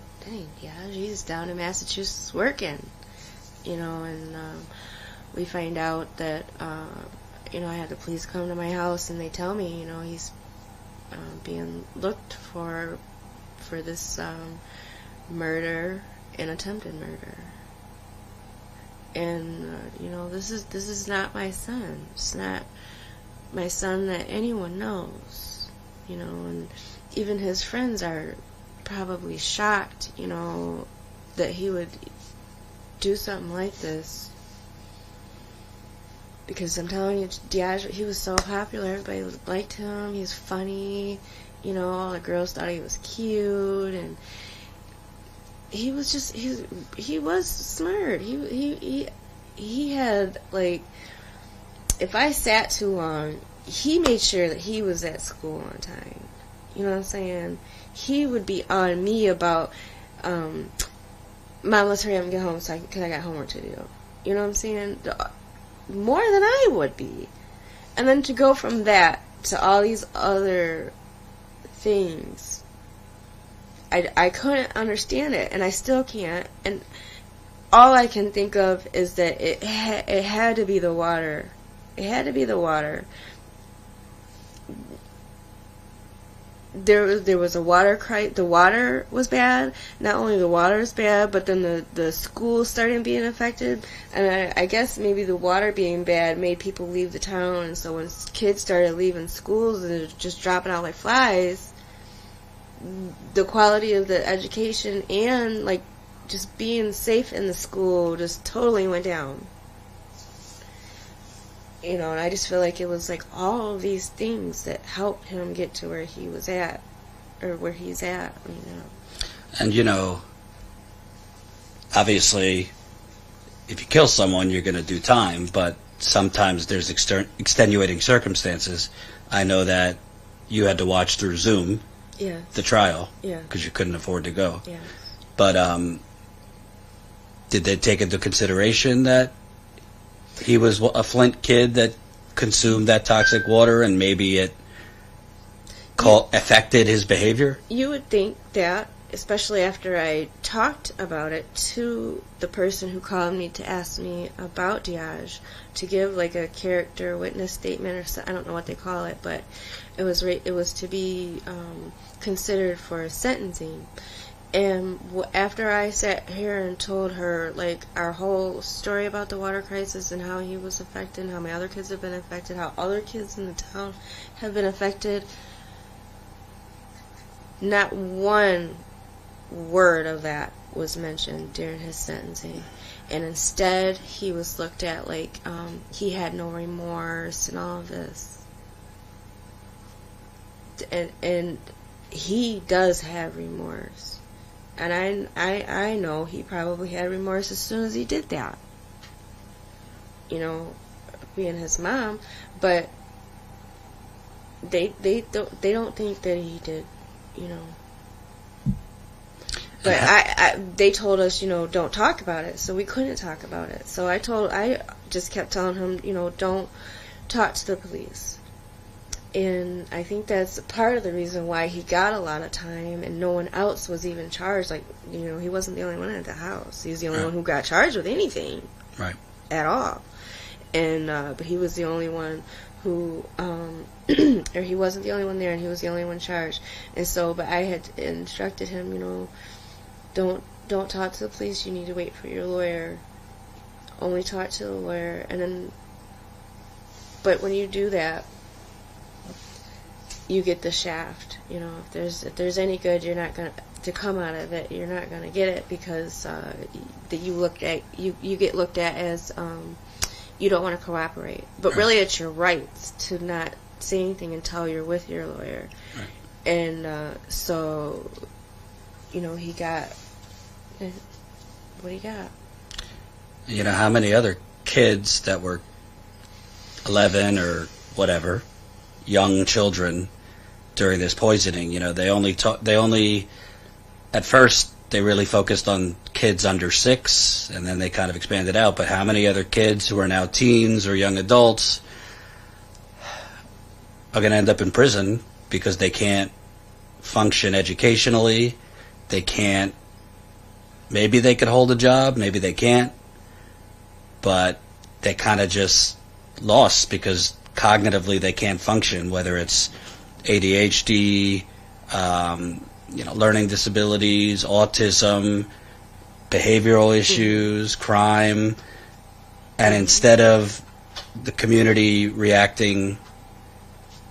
yeah, he's down in Massachusetts working, and we find out that, I had the police come to my house and they tell me, he's being looked for this murder and attempted murder. And, this is not my son. It's not my son that anyone knows, and even his friends are probably shocked, that he would do something like this. Because I'm telling you, Diage, he was so popular, everybody liked him, he was funny, all the girls thought he was cute, and he was just, he was smart. He had, like, if I sat too long, he made sure that he was at school on time. You know what I'm saying? He would be on me about, Mom, let's hurry up and get home because I got homework to do. You know what I'm saying? More than I would be. And then to go from that to all these other things, I couldn't understand it, and I still can't. And all I can think of is that it had to be the water. It had to be the water. There was a water crisis. The water was bad. Not only the water was bad, but then the schools started being affected. And I guess maybe the water being bad made people leave the town. And so when kids started leaving schools and just dropping out like flies, the quality of the education and like just being safe in the school just totally went down. And I just feel like it was like all of these things that helped him get to where he was at, or where he's at, And, obviously, if you kill someone, you're going to do time, but sometimes there's extenuating circumstances. I know that you had to watch through Zoom the trial because you couldn't afford to go. Yeah. But did they take into consideration that he was a Flint kid that consumed that toxic water and maybe it affected his behavior? You would think that, especially after I talked about it to the person who called me to ask me about Diage, to give like a character witness statement, or I don't know what they call it, but it was to be considered for sentencing. And after I sat here and told her, like, our whole story about the water crisis and how he was affected, how my other kids have been affected, how other kids in the town have been affected, not one word of that was mentioned during his sentencing. And instead, he was looked at like he had no remorse and all of this. And he does have remorse. And I know he probably had remorse as soon as he did that. You know, being his mom, but they don't think that he did, you know. But they told us, you know, don't talk about it, so we couldn't talk about it. So I just kept telling him, you know, don't talk to the police. And I think that's part of the reason why he got a lot of time and no one else was even charged. Like, you know, he wasn't the only one at the house. He was the only one who got charged with anything. Right. At all. And, but he was the only one who, or he wasn't the only one there and he was the only one charged. And so, but I had instructed him, you know, don't talk to the police. You need to wait for your lawyer. Only talk to the lawyer. And then, but when you do that, you get the shaft. You know, if there's any good, you're not going to come out of it. You're not going to get it because that you get looked at as you don't want to cooperate. But really, it's your rights to not say anything until you're with your lawyer. Right. And so, you know, he got what he got. You know, how many other kids that were 11 or whatever, young children during this poisoning, you know, they only at first they really focused on kids under 6 and then they kind of expanded out, but how many other kids who are now teens or young adults are going to end up in prison because they can't function educationally, they can't, maybe they could hold a job, maybe they can't, but they kind of just lost because cognitively they can't function, whether it's ADHD, you know, learning disabilities, autism, behavioral issues, crime, and instead of the community reacting,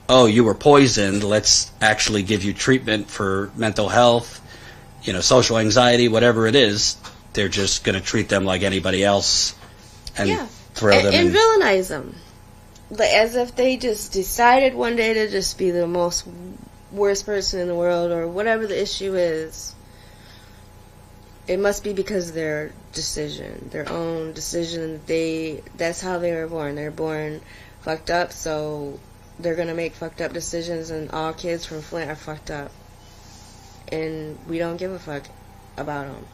oh, you were poisoned, let's actually give you treatment for mental health, you know, social anxiety, whatever it is, they're just going to treat them like anybody else and throw them in. And villainize them. As if they just decided one day to just be the most worst person in the world or whatever the issue is. It must be because of their decision, their own decision. That's how they were born. They're born fucked up, so they're going to make fucked up decisions, and all kids from Flint are fucked up. And we don't give a fuck about them.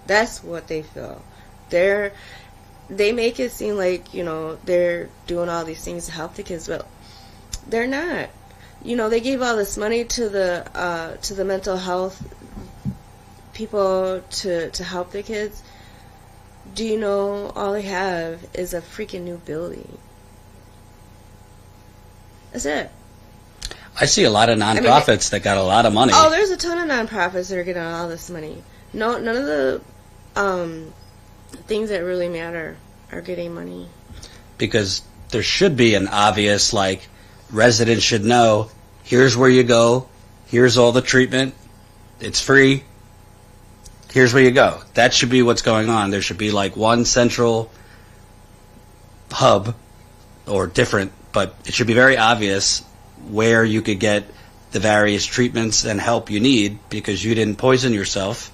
That's what they feel. They make it seem like, you know, they're doing all these things to help the kids, but they're not. You know, they gave all this money to the mental health people to help the kids. Do you know all they have is a freaking new building? That's it. I see a lot of nonprofits that got a lot of money. Oh, there's a ton of nonprofits that are getting all this money. No, none of the things that really matter are getting money. Because there should be an obvious, like, residents should know, here's where you go, here's all the treatment, it's free, here's where you go. That should be what's going on. There should be, like, one central hub, or different, but it should be very obvious where you could get the various treatments and help you need, because you didn't poison yourself.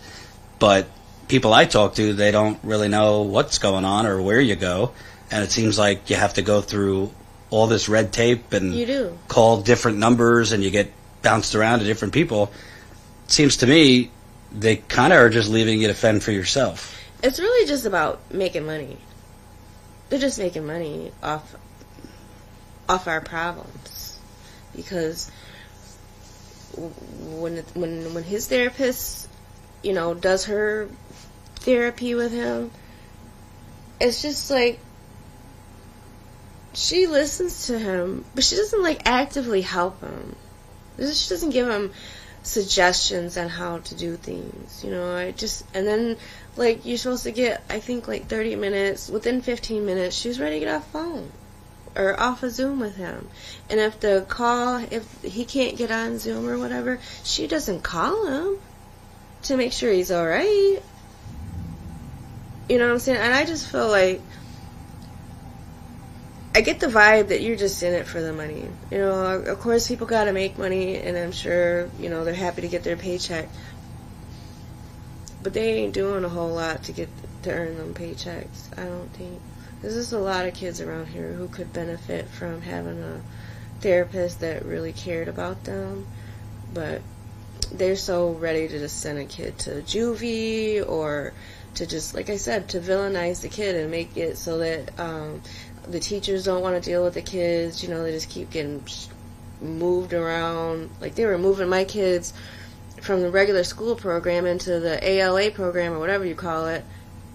But people I talk to, they don't really know what's going on or where you go, and it seems like you have to go through all this red tape and call different numbers, and you get bounced around to different people. It seems to me they kind of are just leaving you to fend for yourself. It's really just about making money. They're just making money off our problems, because when his therapist, you know, does her therapy with him, it's just like she listens to him, but she doesn't like actively help him. She doesn't give him suggestions on how to do things. And then, like, you're supposed to get, I think, like 30 minutes. Within 15 minutes, she was ready to get off phone or off a Zoom with him. And if he can't get on Zoom or whatever, she doesn't call him to make sure he's all right. You know what I'm saying? And I just feel like I get the vibe that you're just in it for the money. Of course people got to make money, and I'm sure, they're happy to get their paycheck. But they ain't doing a whole lot to earn them paychecks, I don't think. There's just a lot of kids around here who could benefit from having a therapist that really cared about them. But they're so ready to just send a kid to juvie, or to just, like I said, to villainize the kid and make it so that the teachers don't want to deal with the kids. They just keep getting moved around. Like, they were moving my kids from the regular school program into the ALA program, or whatever you call it,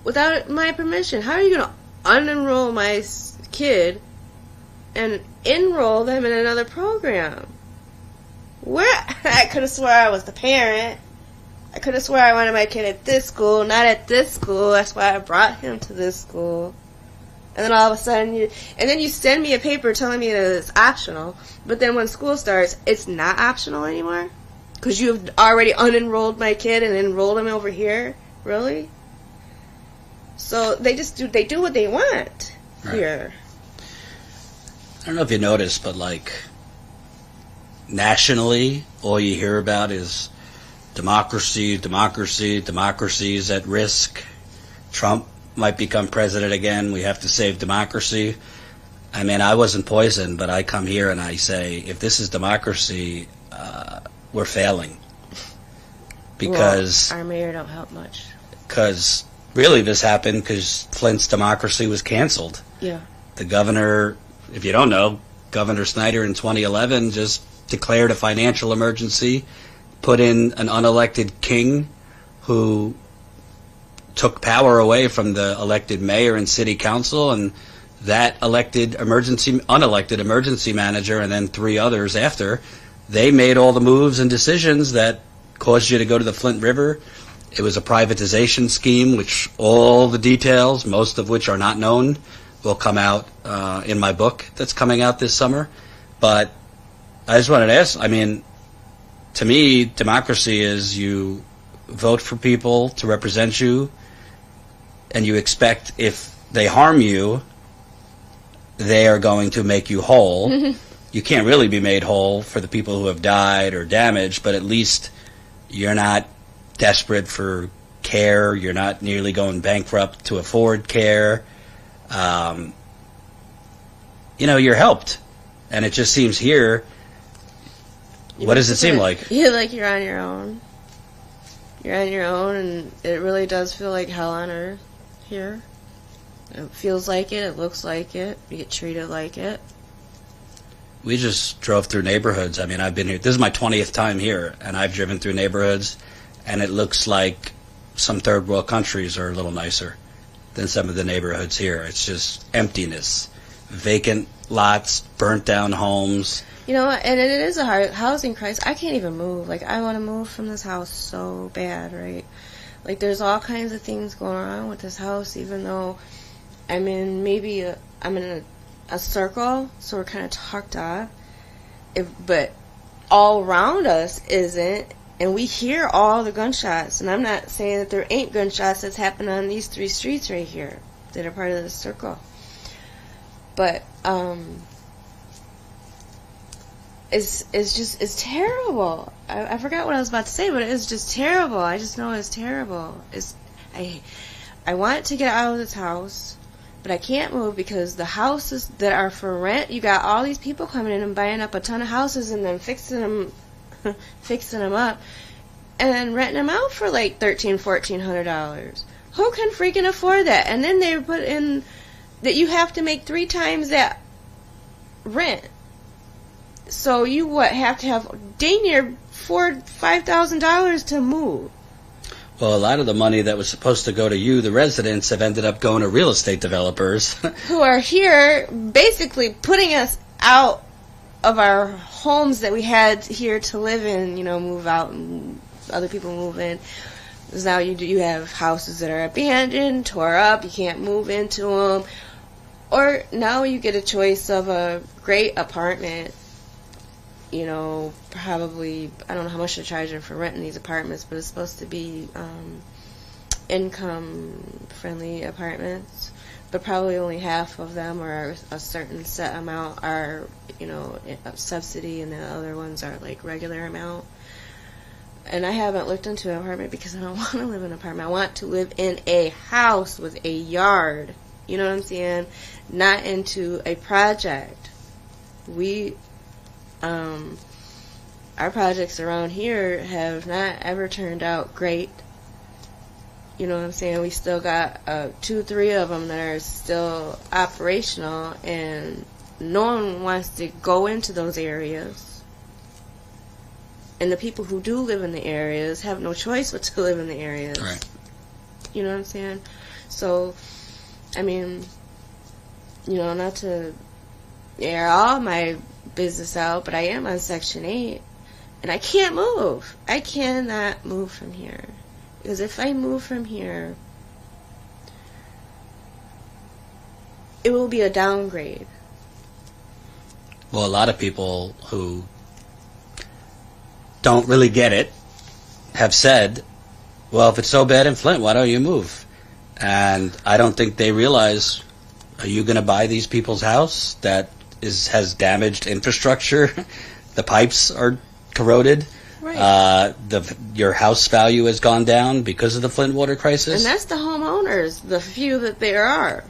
without my permission. How are you going to unenroll my kid and enroll them in another program? I could have swore I was the parent. I could have swore I wanted my kid at this school, not at this school. That's why I brought him to this school. And then all of a sudden you send me a paper telling me that it's optional. But then when school starts, it's not optional anymore? Because you've already unenrolled my kid and enrolled him over here? Really? So they do what they want here. I don't know if you noticed, but like nationally, all you hear about is democracy is at risk. Trump might become president again. We have to save democracy. I mean, I wasn't poisoned, but I come here and I say, if this is democracy, we're failing. Because our mayor don't help much. Because really this happened because Flint's democracy was canceled. Yeah. The governor, if you don't know, Governor Snyder in 2011 just declared a financial emergency, put in an unelected king who took power away from the elected mayor and city council, and that unelected emergency manager, and then 3 others after, they made all the moves and decisions that caused you to go to the Flint River. It was a privatization scheme, which all the details, most of which are not known, will come out in my book that's coming out this summer. But I just wanted to ask, I mean, to me, democracy is you vote for people to represent you, and you expect if they harm you, they are going to make you whole. You can't really be made whole for the people who have died or damaged, but at least you're not desperate for care. You're not nearly going bankrupt to afford care. You're helped. And it just seems here, what does it seem like? Yeah, like you're on your own. You're on your own, and it really does feel like hell on earth here. It feels like it. It looks like it. You get treated like it. We just drove through neighborhoods. I mean, I've been here. This is my 20th time here, and I've driven through neighborhoods, and it looks like some third world countries are a little nicer than some of the neighborhoods here. It's just emptiness, vacant lots, burnt down homes. And it is a hard housing crisis. I can't even move. Like, I want to move from this house so bad, right? Like, there's all kinds of things going on with this house, even though I'm in a circle, so we're kind of tucked off. But all around us isn't, and we hear all the gunshots. And I'm not saying that there ain't gunshots that's happening on these 3 streets right here that are part of the circle. But it's terrible. I forgot what I was about to say, but it is just terrible. I just know it's terrible. I want to get out of this house, but I can't move because the houses that are for rent, you got all these people coming in and buying up a ton of houses and then fixing them up and then renting them out for like $1,400. Who can freaking afford that? And then they put in that you have to make 3 times that rent. So you have to have dang near $4,000-$5,000 to move. Well, a lot of the money that was supposed to go to you, the residents, have ended up going to real estate developers. Who are here basically putting us out of our homes that we had here to live in, you know, move out and other people move in. Because now you have houses that are abandoned, tore up, you can't move into them. Or now you get a choice of a great apartment, you know, probably, I don't know how much they're charging for renting these apartments, but it's supposed to be income-friendly apartments. But probably only half of them, or a certain set amount, are, you know, a subsidy, and the other ones are like regular amount. And I haven't looked into an apartment because I don't want to live in an apartment. I want to live in a house with a yard. You know what I'm saying? Not into a project. Our projects around here have not ever turned out great. You know what I'm saying? We still got 2-3 of them that are still operational, and no one wants to go into those areas. And the people who do live in the areas have no choice but to live in the areas. Right. You know what I'm saying? So, I mean, you know, not to air all my business out, but I am on Section 8, and I can't move. I cannot move from here. Because if I move from here, it will be a downgrade. Well, a lot of people who don't really get it have said, well, if it's so bad in Flint, why don't you move? And I don't think they realize, are you going to buy these people's house that has damaged infrastructure? The pipes are corroded. Right. Your house value has gone down because of the Flint water crisis. And that's the homeowners, the few that there are.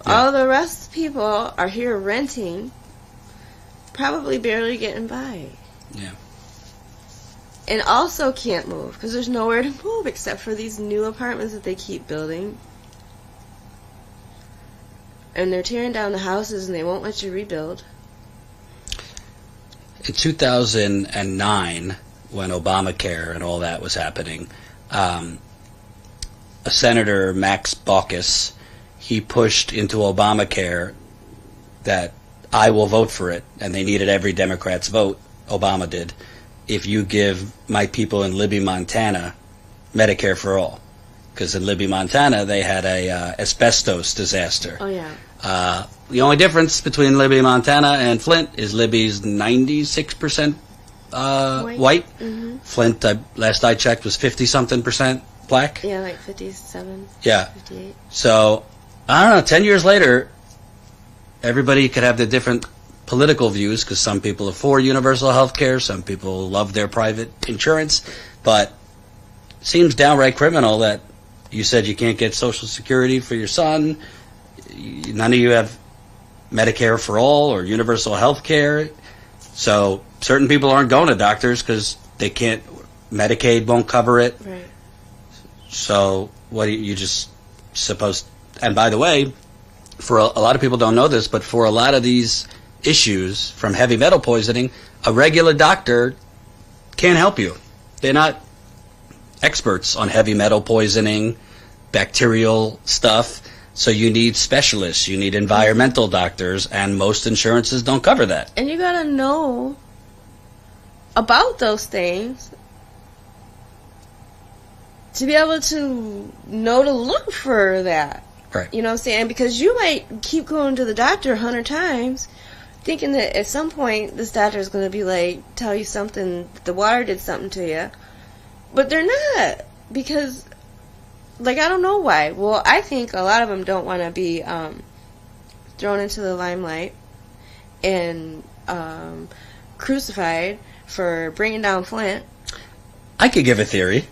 Yeah. All the rest of the people are here renting, probably barely getting by. Yeah. And also can't move because there's nowhere to move except for these new apartments that they keep building. And they're tearing down the houses and they won't let you rebuild. In 2009, when Obamacare and all that was happening, a Senator, Max Baucus, he pushed into Obamacare that I will vote for it, and they needed every Democrat's vote, Obama did, if you give my people in Libby, Montana, Medicare for all. Because in Libby, Montana, they had a asbestos disaster. Oh, yeah. The only difference between Libby, Montana and Flint is Libby's 96% white. Mm-hmm. Flint, last I checked, was 50-something% black. Yeah, like 57. Yeah. 58. So, I don't know, 10 years later, everybody could have their different political views, because some people are for universal health care, some people love their private insurance, but it seems downright criminal that you said you can't get Social Security for your son, none of you have Medicare for all or universal health care, so certain people aren't going to doctors because they can't, Medicaid won't cover it. Right. So what are you just supposed, and by the way, for a lot of people don't know this, but for a lot of these issues from heavy metal poisoning, a regular doctor can't help you. They're not experts on heavy metal poisoning, bacterial stuff. So you need specialists, you need environmental doctors, and most insurances don't cover that. And you gotta know about those things to be able to know to look for that. Right. You know what I'm saying? Because you might keep going to the doctor 100 times thinking that at some point this doctor is going to be like, tell you something, the water did something to you. But they're not. Because, like, I don't know why. Well, I think a lot of them don't want to be thrown into the limelight and crucified for bringing down Flint. I could give a theory.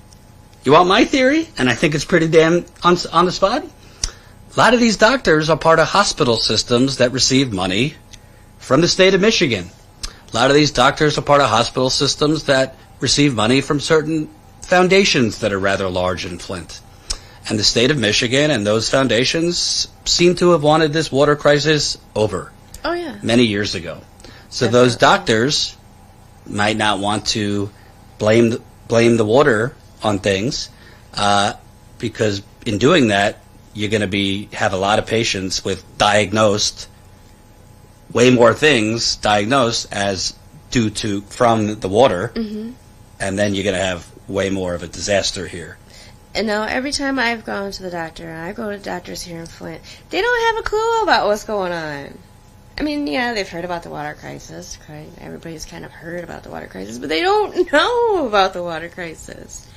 You want my theory? And I think it's pretty damn on the spot. A lot of these doctors are part of hospital systems that receive money from the state of Michigan. A lot of these doctors are part of hospital systems that receive money from certain foundations that are rather large in Flint. And the state of Michigan and those foundations seem to have wanted this water crisis over. Oh, yeah. Many years ago. So Definitely. Those doctors might not want to blame the water on things because in doing that, you're going to have a lot of patients with diagnosed way more things diagnosed as due to from the water, and then you're going to have way more of a disaster here. And now every time I've gone to the doctor, and I go to doctors here in Flint, they don't have a clue about what's going on. I mean, yeah, they've heard about the water crisis. Right? Everybody's kind of heard about the water crisis, but they don't know about the water crisis.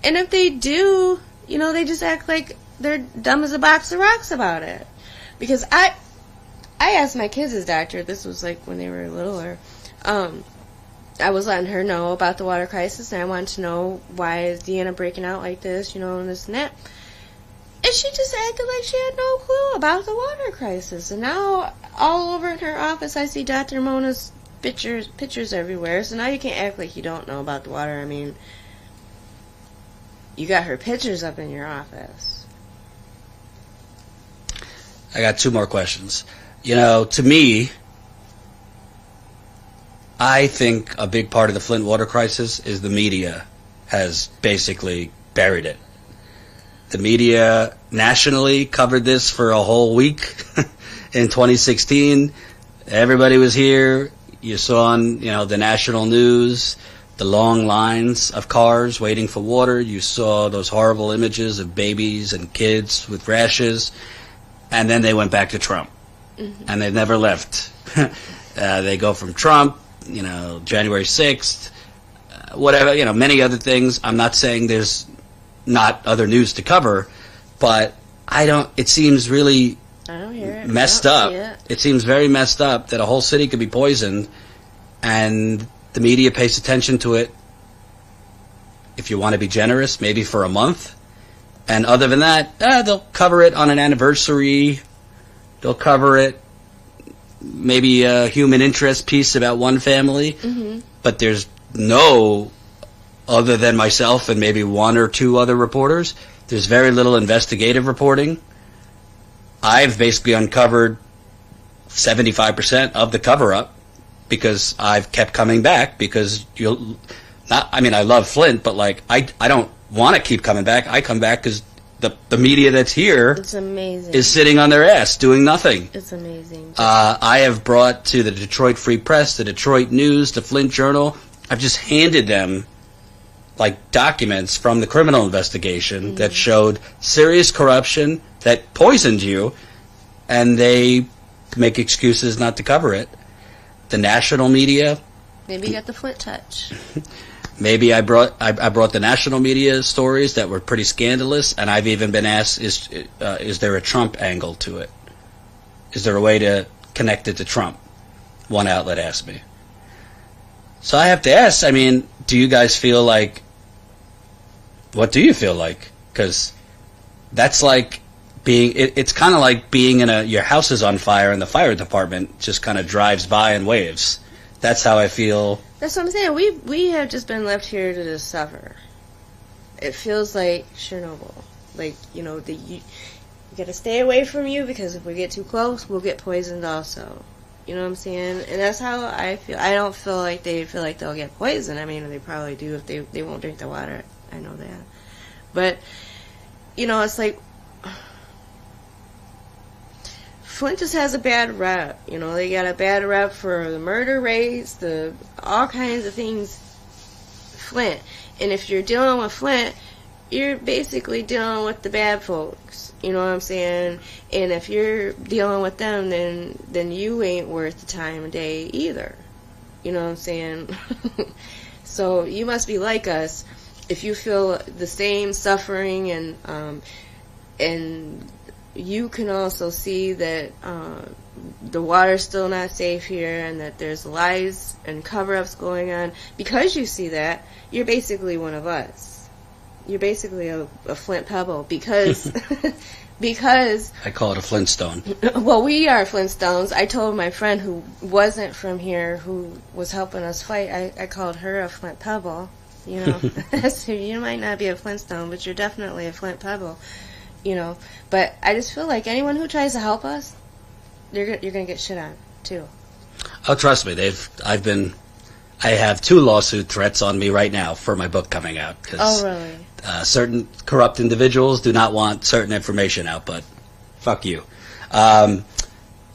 And if they do, you know, they just act like they're dumb as a box of rocks about it. Because I asked my kids' doctor, this was like when they were littler, I was letting her know about the water crisis, and I wanted to know why is Deanna breaking out like this, you know, and this and that. And she just acted like she had no clue about the water crisis. And now, all over in her office, I see Dr. Mona's pictures everywhere. So now you can't act like you don't know about the water. I mean, you got her pictures up in your office. I got 2 more questions. You know, to me, I think a big part of the Flint water crisis is the media has basically buried it. The media nationally covered this for a whole week in 2016. Everybody was here. You saw on, you know, the national news the long lines of cars waiting for water. You saw those horrible images of babies and kids with rashes. And then they went back to Trump. And they never left. They go from Trump, you know, January 6th, whatever, you know, many other things. I'm not saying there's not other news to cover, but it seems really messed up. It seems very messed up that a whole city could be poisoned, and the media pays attention to it, if you want to be generous, maybe for a month. And other than that, they'll cover it on an anniversary. They'll cover it, maybe a human interest piece about one family. But there's no, other than myself and maybe 1 or 2 other reporters, there's very little investigative reporting. I've basically uncovered 75% of the cover-up because I've kept coming back because I love Flint, but like I don't want to keep coming back. I come back because the media that's here it's amazing. Is sitting on their ass doing nothing. It's amazing. I have brought to the Detroit Free Press, the Detroit News, the Flint Journal, I've just handed them like documents from the criminal investigation that showed serious corruption that poisoned you, and they make excuses not to cover it. The national media. Maybe you got the Flint touch. Maybe I brought the national media stories that were pretty scandalous, and I've even been asked, is there a Trump angle to it? Is there a way to connect it to Trump? One outlet asked me. So I have to ask, I mean, do you guys feel like, what do you feel like? Because that's like being, it's kind of like being in your house is on fire and the fire department just kind of drives by and waves. That's how I feel. That's what I'm saying. We have just been left here to just suffer. It feels like Chernobyl. Like, you know, you got to stay away from you because if we get too close, we'll get poisoned also. You know what I'm saying? And that's how I feel. I don't feel like they feel like they'll get poisoned. I mean, they probably do if they won't drink the water. I know that. But, you know, it's like Flint just has a bad rep. You know, they got a bad rep for the murder rates, all kinds of things. Flint. And if you're dealing with Flint, you're basically dealing with the bad folks. You know what I'm saying? And if you're dealing with them, then you ain't worth the time of day either. You know what I'm saying? So you must be like us if you feel the same suffering, and you can also see that the water's still not safe here and that there's lies and cover-ups going on. Because you see that, you're basically one of us. You're basically a Flint Pebble because because I call it a Flintstone. Well, we are Flintstones. I told my friend who wasn't from here, who was helping us fight, I called her a Flint Pebble. You know, so you might not be a Flintstone, but you're definitely a Flint Pebble. You know, but I just feel like anyone who tries to help us, you're gonna get shit on too. Oh, trust me, I have 2 lawsuit threats on me right now for my book coming out. Oh, really? Certain corrupt individuals do not want certain information out, but fuck you. I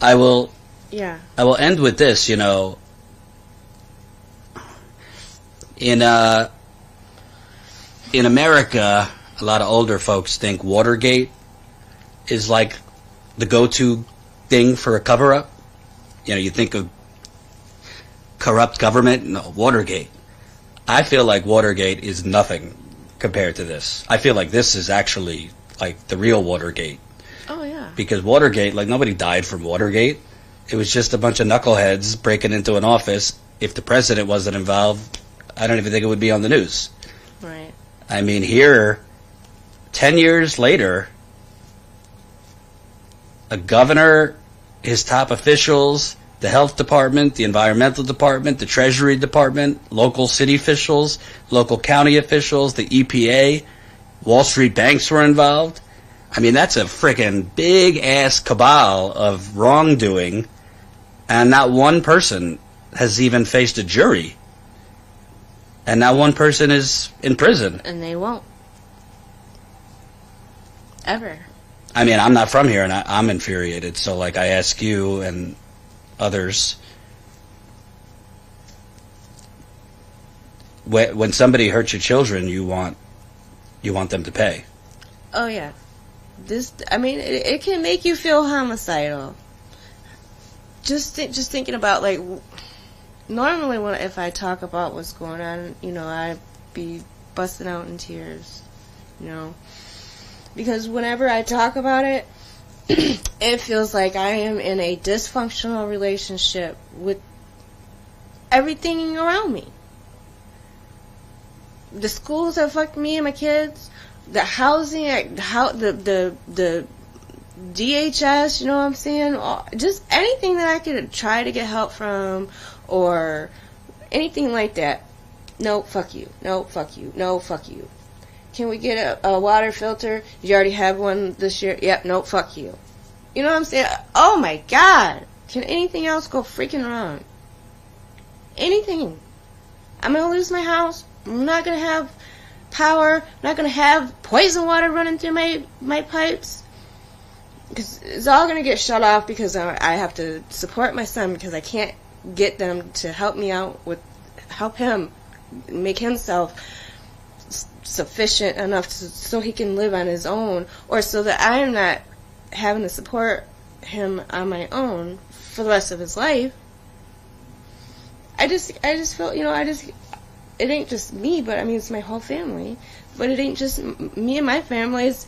will. Yeah. I will end with this, you know. In America, a lot of older folks think Watergate is like the go-to thing for a cover-up. You know, you think of corrupt government, no, Watergate. I feel like Watergate is nothing compared to this. I feel like this is actually like the real Watergate. Oh, yeah. Because Watergate, like, nobody died from Watergate. It was just a bunch of knuckleheads breaking into an office. If the president wasn't involved, I don't even think it would be on the news. Right. I mean, here, 10 years later, a governor, his top officials, the health department, the environmental department, the treasury department, local city officials, local county officials, the EPA, Wall Street banks were involved. I mean, that's a freaking big-ass cabal of wrongdoing, and not one person has even faced a jury. And not one person is in prison. And they won't. Ever. I mean, I'm not from here, and I'm infuriated. So, like, I ask you and others, when somebody hurts your children, you want them to pay. Oh, yeah. I mean, it can make you feel homicidal. Just thinking about, like, normally if I talk about what's going on, you know, I'd be busting out in tears, you know. Because whenever I talk about it, it feels like I am in a dysfunctional relationship with everything around me. The schools have fucked me and my kids. The housing, the DHS, you know what I'm saying? Just anything that I could try to get help from or anything like that. No, fuck you. No, fuck you. No, fuck you. Can we get a water filter? You already have one this year? Yep, no, fuck you. You know what I'm saying? Oh my God. Can anything else go freaking wrong? Anything. I'm going to lose my house. I'm not going to have power. I'm not going to have poison water running through my pipes. Because it's all going to get shut off because I have to support my son because I can't get them to help me out help him make himself sufficient enough so he can live on his own, or so that I am not having to support him on my own for the rest of his life. I just feel, you know, it ain't just me, but I mean, it's my whole family, but it ain't just me and my family, it's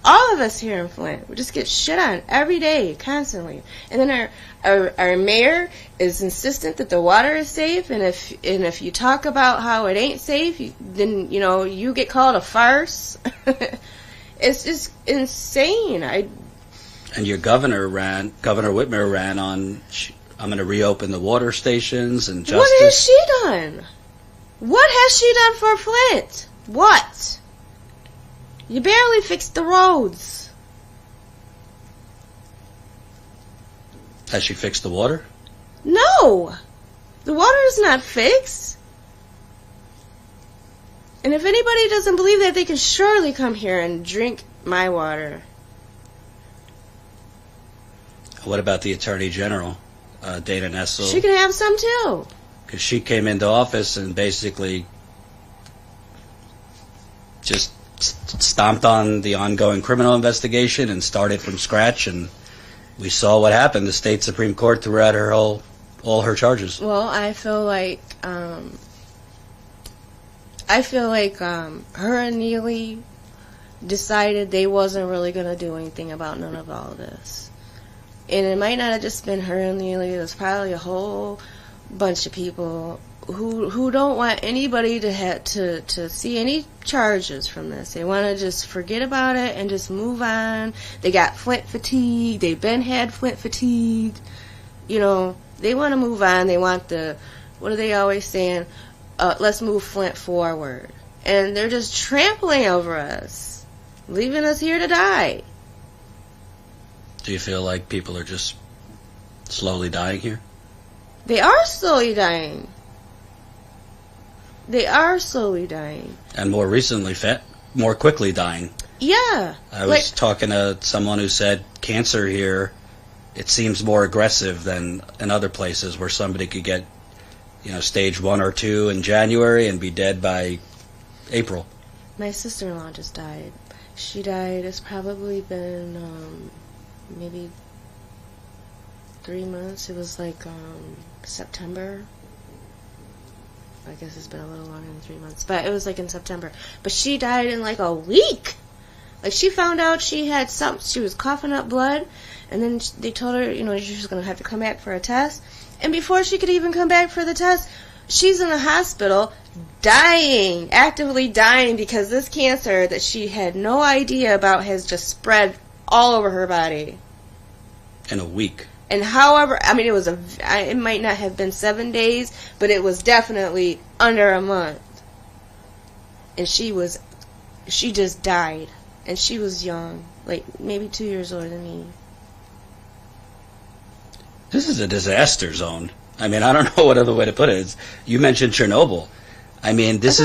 all of us here in Flint. We just get shit on every day, constantly. And then our mayor is insistent that the water is safe, and if you talk about how it ain't safe, then, you know, you get called a farce. It's just insane. And your Governor Whitmer ran on, I'm going to reopen the water stations and justice. What has she done? What has she done for Flint? What? You barely fixed the roads. Has she fixed the water? No. The water is not fixed. And if anybody doesn't believe that, they can surely come here and drink my water. What about the Attorney General, Dana Nessel? She can have some too. Because she came into office and basically just stomped on the ongoing criminal investigation and started from scratch, and we saw what happened. The state Supreme Court threw out all her charges. Well, I feel like her and Neely decided they wasn't really going to do anything about none of all of this. And it might not have just been her and Neely. There's probably a whole bunch of people who don't want anybody to see any charges from this. They want to just forget about it and just move on. They got Flint fatigue. They've had Flint fatigue. You know, they want to move on. They want what are they always saying? Let's move Flint forward. And they're just trampling over us, leaving us here to die. Do you feel like people are just slowly dying here? They are slowly dying. They are slowly dying. And more recently, more quickly dying. Yeah. I was talking to someone who said cancer here it seems more aggressive than in other places where somebody could get, stage 1 or 2 in January and be dead by April. My sister-in-law just died. She died, it's probably been maybe 3 months. It was like September. I guess it's been a little longer than 3 months. But it was like in September. But she died in like a week. Like, she found out she had something. She was coughing up blood. And then they told her, she was going to have to come back for a test. And before she could even come back for the test, she's in the hospital dying, actively dying, because this cancer that she had no idea about has just spread all over her body. In a week. And however, it might not have been 7 days, but it was definitely under a month. And she just died. And she was young, like maybe 2 years older than me. This is a disaster zone. I don't know what other way to put it. You mentioned Chernobyl. This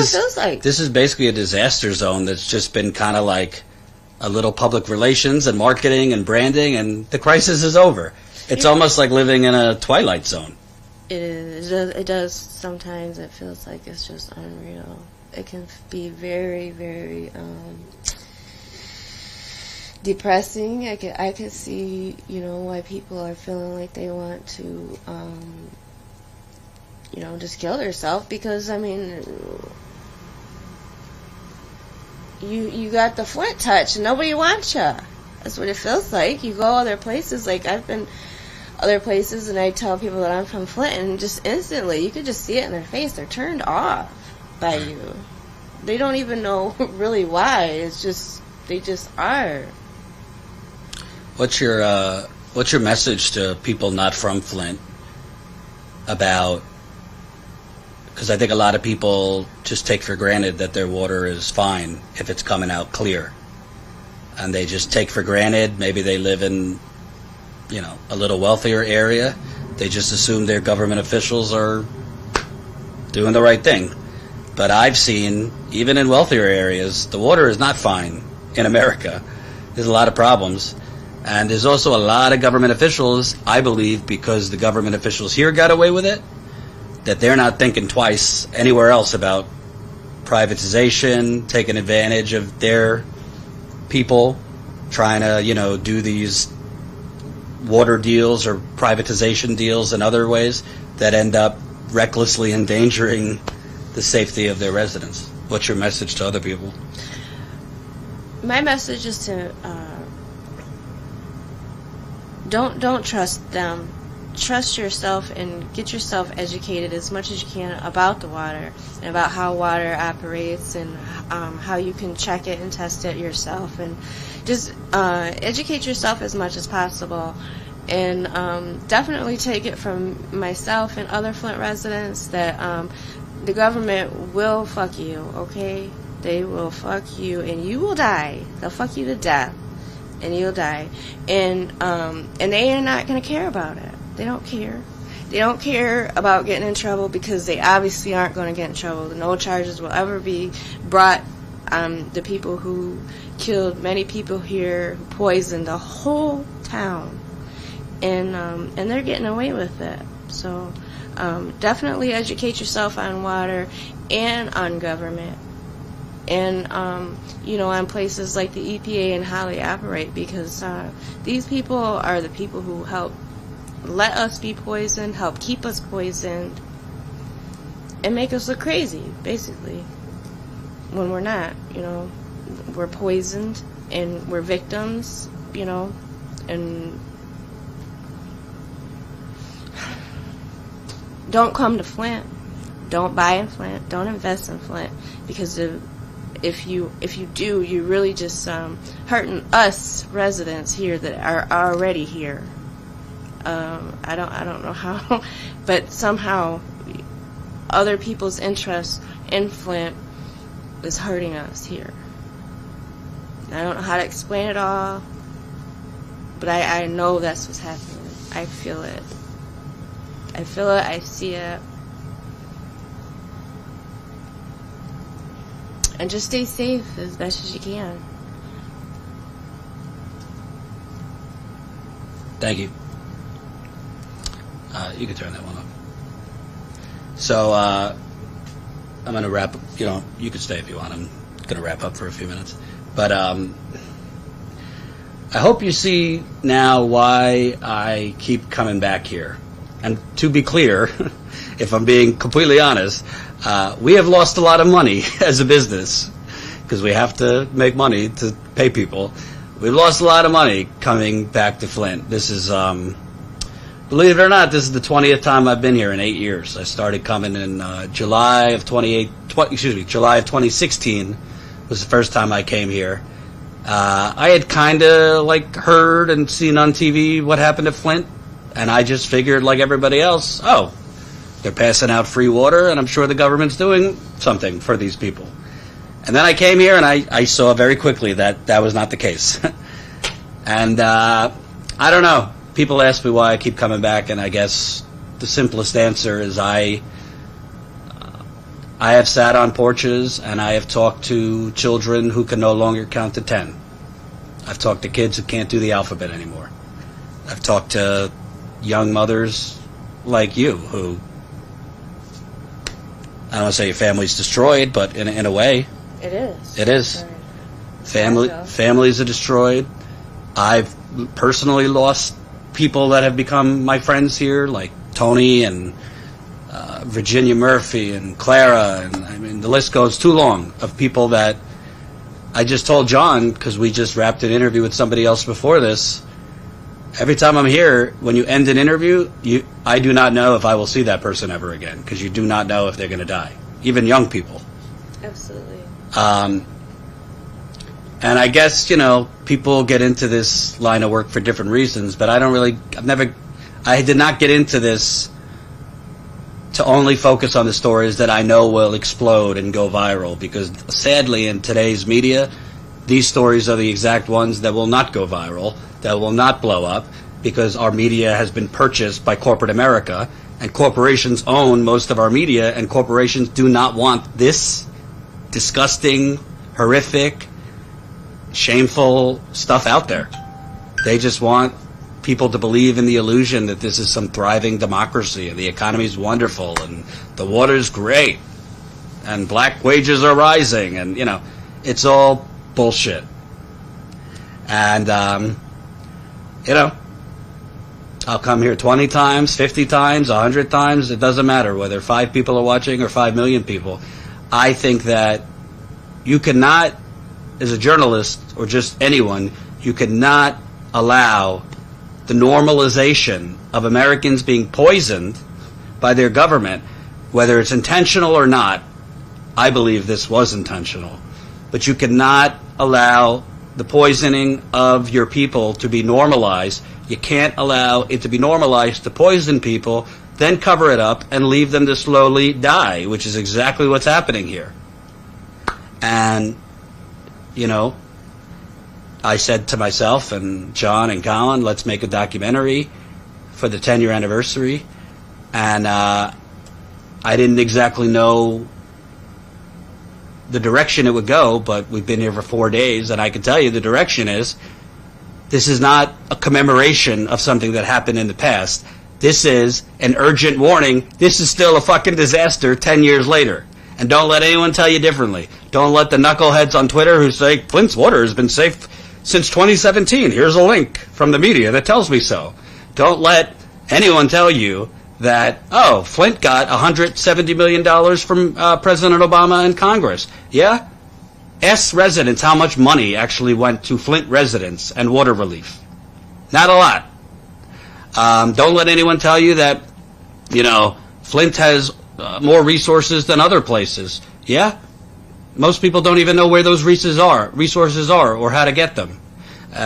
is basically a disaster zone that's just been kind of like a little public relations and marketing and branding, and the crisis is over. It's almost like living in a Twilight Zone. It is. It does. Sometimes it feels like it's just unreal. It can be very, very depressing. I can see, why people are feeling like they want to, just kill themselves, because, you got the Flint touch and nobody wants you. That's what it feels like. You go other places, like I've been other places, and I tell people that I'm from Flint, and just instantly, you could just see it in their face. They're turned off by you. They don't even know really why. It's just, they just are. What's your message to people not from Flint about, because I think a lot of people just take for granted that their water is fine if it's coming out clear. And they just take for granted, maybe they live in, a little wealthier area. They just assume their government officials are doing the right thing. But I've seen, even in wealthier areas, the water is not fine in America. There's a lot of problems. And there's also a lot of government officials, I believe, because the government officials here got away with it, that they're not thinking twice anywhere else about privatization, taking advantage of their people, trying to, do these water deals or privatization deals in other ways that end up recklessly endangering the safety of their residents. What's your message to other people? My message is to don't trust them. Trust yourself and get yourself educated as much as you can about the water and about how water operates, and how you can check it and test it yourself, and just educate yourself as much as possible. And definitely take it from myself and other Flint residents that the government will fuck you, okay? They will fuck you and you will die. They'll fuck you to death and you'll die. And they are not going to care about it. They don't care. They don't care about getting in trouble, because they obviously aren't going to get in trouble. No charges will ever be brought on the people who killed many people here, who poisoned the whole town. And they're getting away with it. So definitely educate yourself on water and on government. And, on places like the EPA and how they operate, because these people are the people who help let us be poisoned, help keep us poisoned, and make us look crazy, basically, when we're not. We're poisoned and we're victims, and don't come to Flint. Don't buy in Flint. Don't invest in Flint, because if you do, you're really just hurting us residents here that are already here. I don't know how, but somehow other people's interest in Flint is hurting us here. I don't know how to explain it all, but I know that's what's happening. I feel it. I feel it. I see it. And just stay safe as best as you can. Thank you. You can turn that one off. So I'm going to wrap. You can stay if you want. I'm going to wrap up for a few minutes, but I hope you see now why I keep coming back here. And to be clear, if I'm being completely honest, we have lost a lot of money as a business because we have to make money to pay people. We've lost a lot of money coming back to Flint. This is, believe it or not, this is the 20th time I've been here in 8 years. I started coming in July of 2016 was the first time I came here. I had kind of heard and seen on TV what happened to Flint, and I just figured, like everybody else, oh, they're passing out free water, and I'm sure the government's doing something for these people. And then I came here, and I saw very quickly that that was not the case. And I don't know. People ask me why I keep coming back, and I guess the simplest answer is I have sat on porches, and I have talked to children who can no longer count to 10. I've talked to kids who can't do the alphabet anymore. I've talked to young mothers like you who, I don't want to say your family's destroyed, but in a way, it is. It is. Families are destroyed. I've personally lost people that have become my friends here, like Tony and Virginia Murphy and Clara, and I mean the list goes too long of people that I just told John, because we just wrapped an interview with somebody else before this. Every time I'm here, when you end an interview, I do not know if I will see that person ever again, because you do not know if they're going to die, even young people. Absolutely. And I guess, people get into this line of work for different reasons, but I did not get into this to only focus on the stories that I know will explode and go viral, because sadly in today's media, these stories are the exact ones that will not go viral, that will not blow up, because our media has been purchased by corporate America, and corporations own most of our media, and corporations do not want this disgusting, horrific, shameful stuff out there. They just want people to believe in the illusion that this is some thriving democracy and the economy's wonderful and the water's great and black wages are rising, and it's all bullshit. And I'll come here 20 times, 50 times, 100 times, it doesn't matter whether 5 people are watching or 5 million people. I think that you cannot, as a journalist or just anyone, you cannot allow the normalization of Americans being poisoned by their government, whether it's intentional or not. I believe this was intentional. But you cannot allow the poisoning of your people to be normalized. You can't allow it to be normalized to poison people, then cover it up and leave them to slowly die, which is exactly what's happening here. And, I said to myself and John and Colin, let's make a documentary for the 10-year anniversary. And I didn't exactly know the direction it would go, but we've been here for 4 days, and I can tell you the direction is, this is not a commemoration of something that happened in the past. This is an urgent warning. This is still a fucking disaster 10 years later. And don't let anyone tell you differently. Don't let the knuckleheads on Twitter who say Flint's water has been safe since 2017. Here's a link from the media that tells me so. Don't let anyone tell you that, oh, Flint got $170 million from President Obama and Congress. Yeah? Ask residents how much money actually went to Flint residents and water relief. Not a lot. Don't let anyone tell you that, Flint has more resources than other places. Yeah? Most people don't even know where those resources are or how to get them.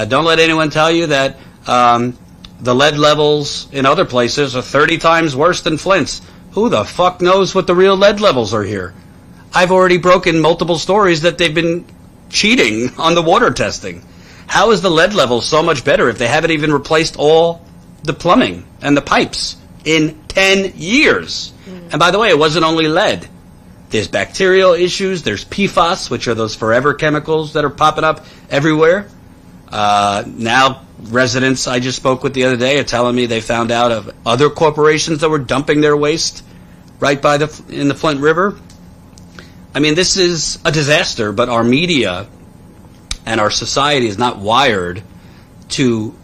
Don't let anyone tell you that the lead levels in other places are 30 times worse than Flint's. Who the fuck knows what the real lead levels are here? I've already broken multiple stories that they've been cheating on the water testing. How is the lead level so much better if they haven't even replaced all the plumbing and the pipes in 10 years? And by the way, it wasn't only lead. There's bacterial issues. There's PFAS, which are those forever chemicals that are popping up everywhere. Now residents I just spoke with the other day are telling me they found out of other corporations that were dumping their waste right in the Flint River. I mean, this is a disaster, but our media and our society is not wired to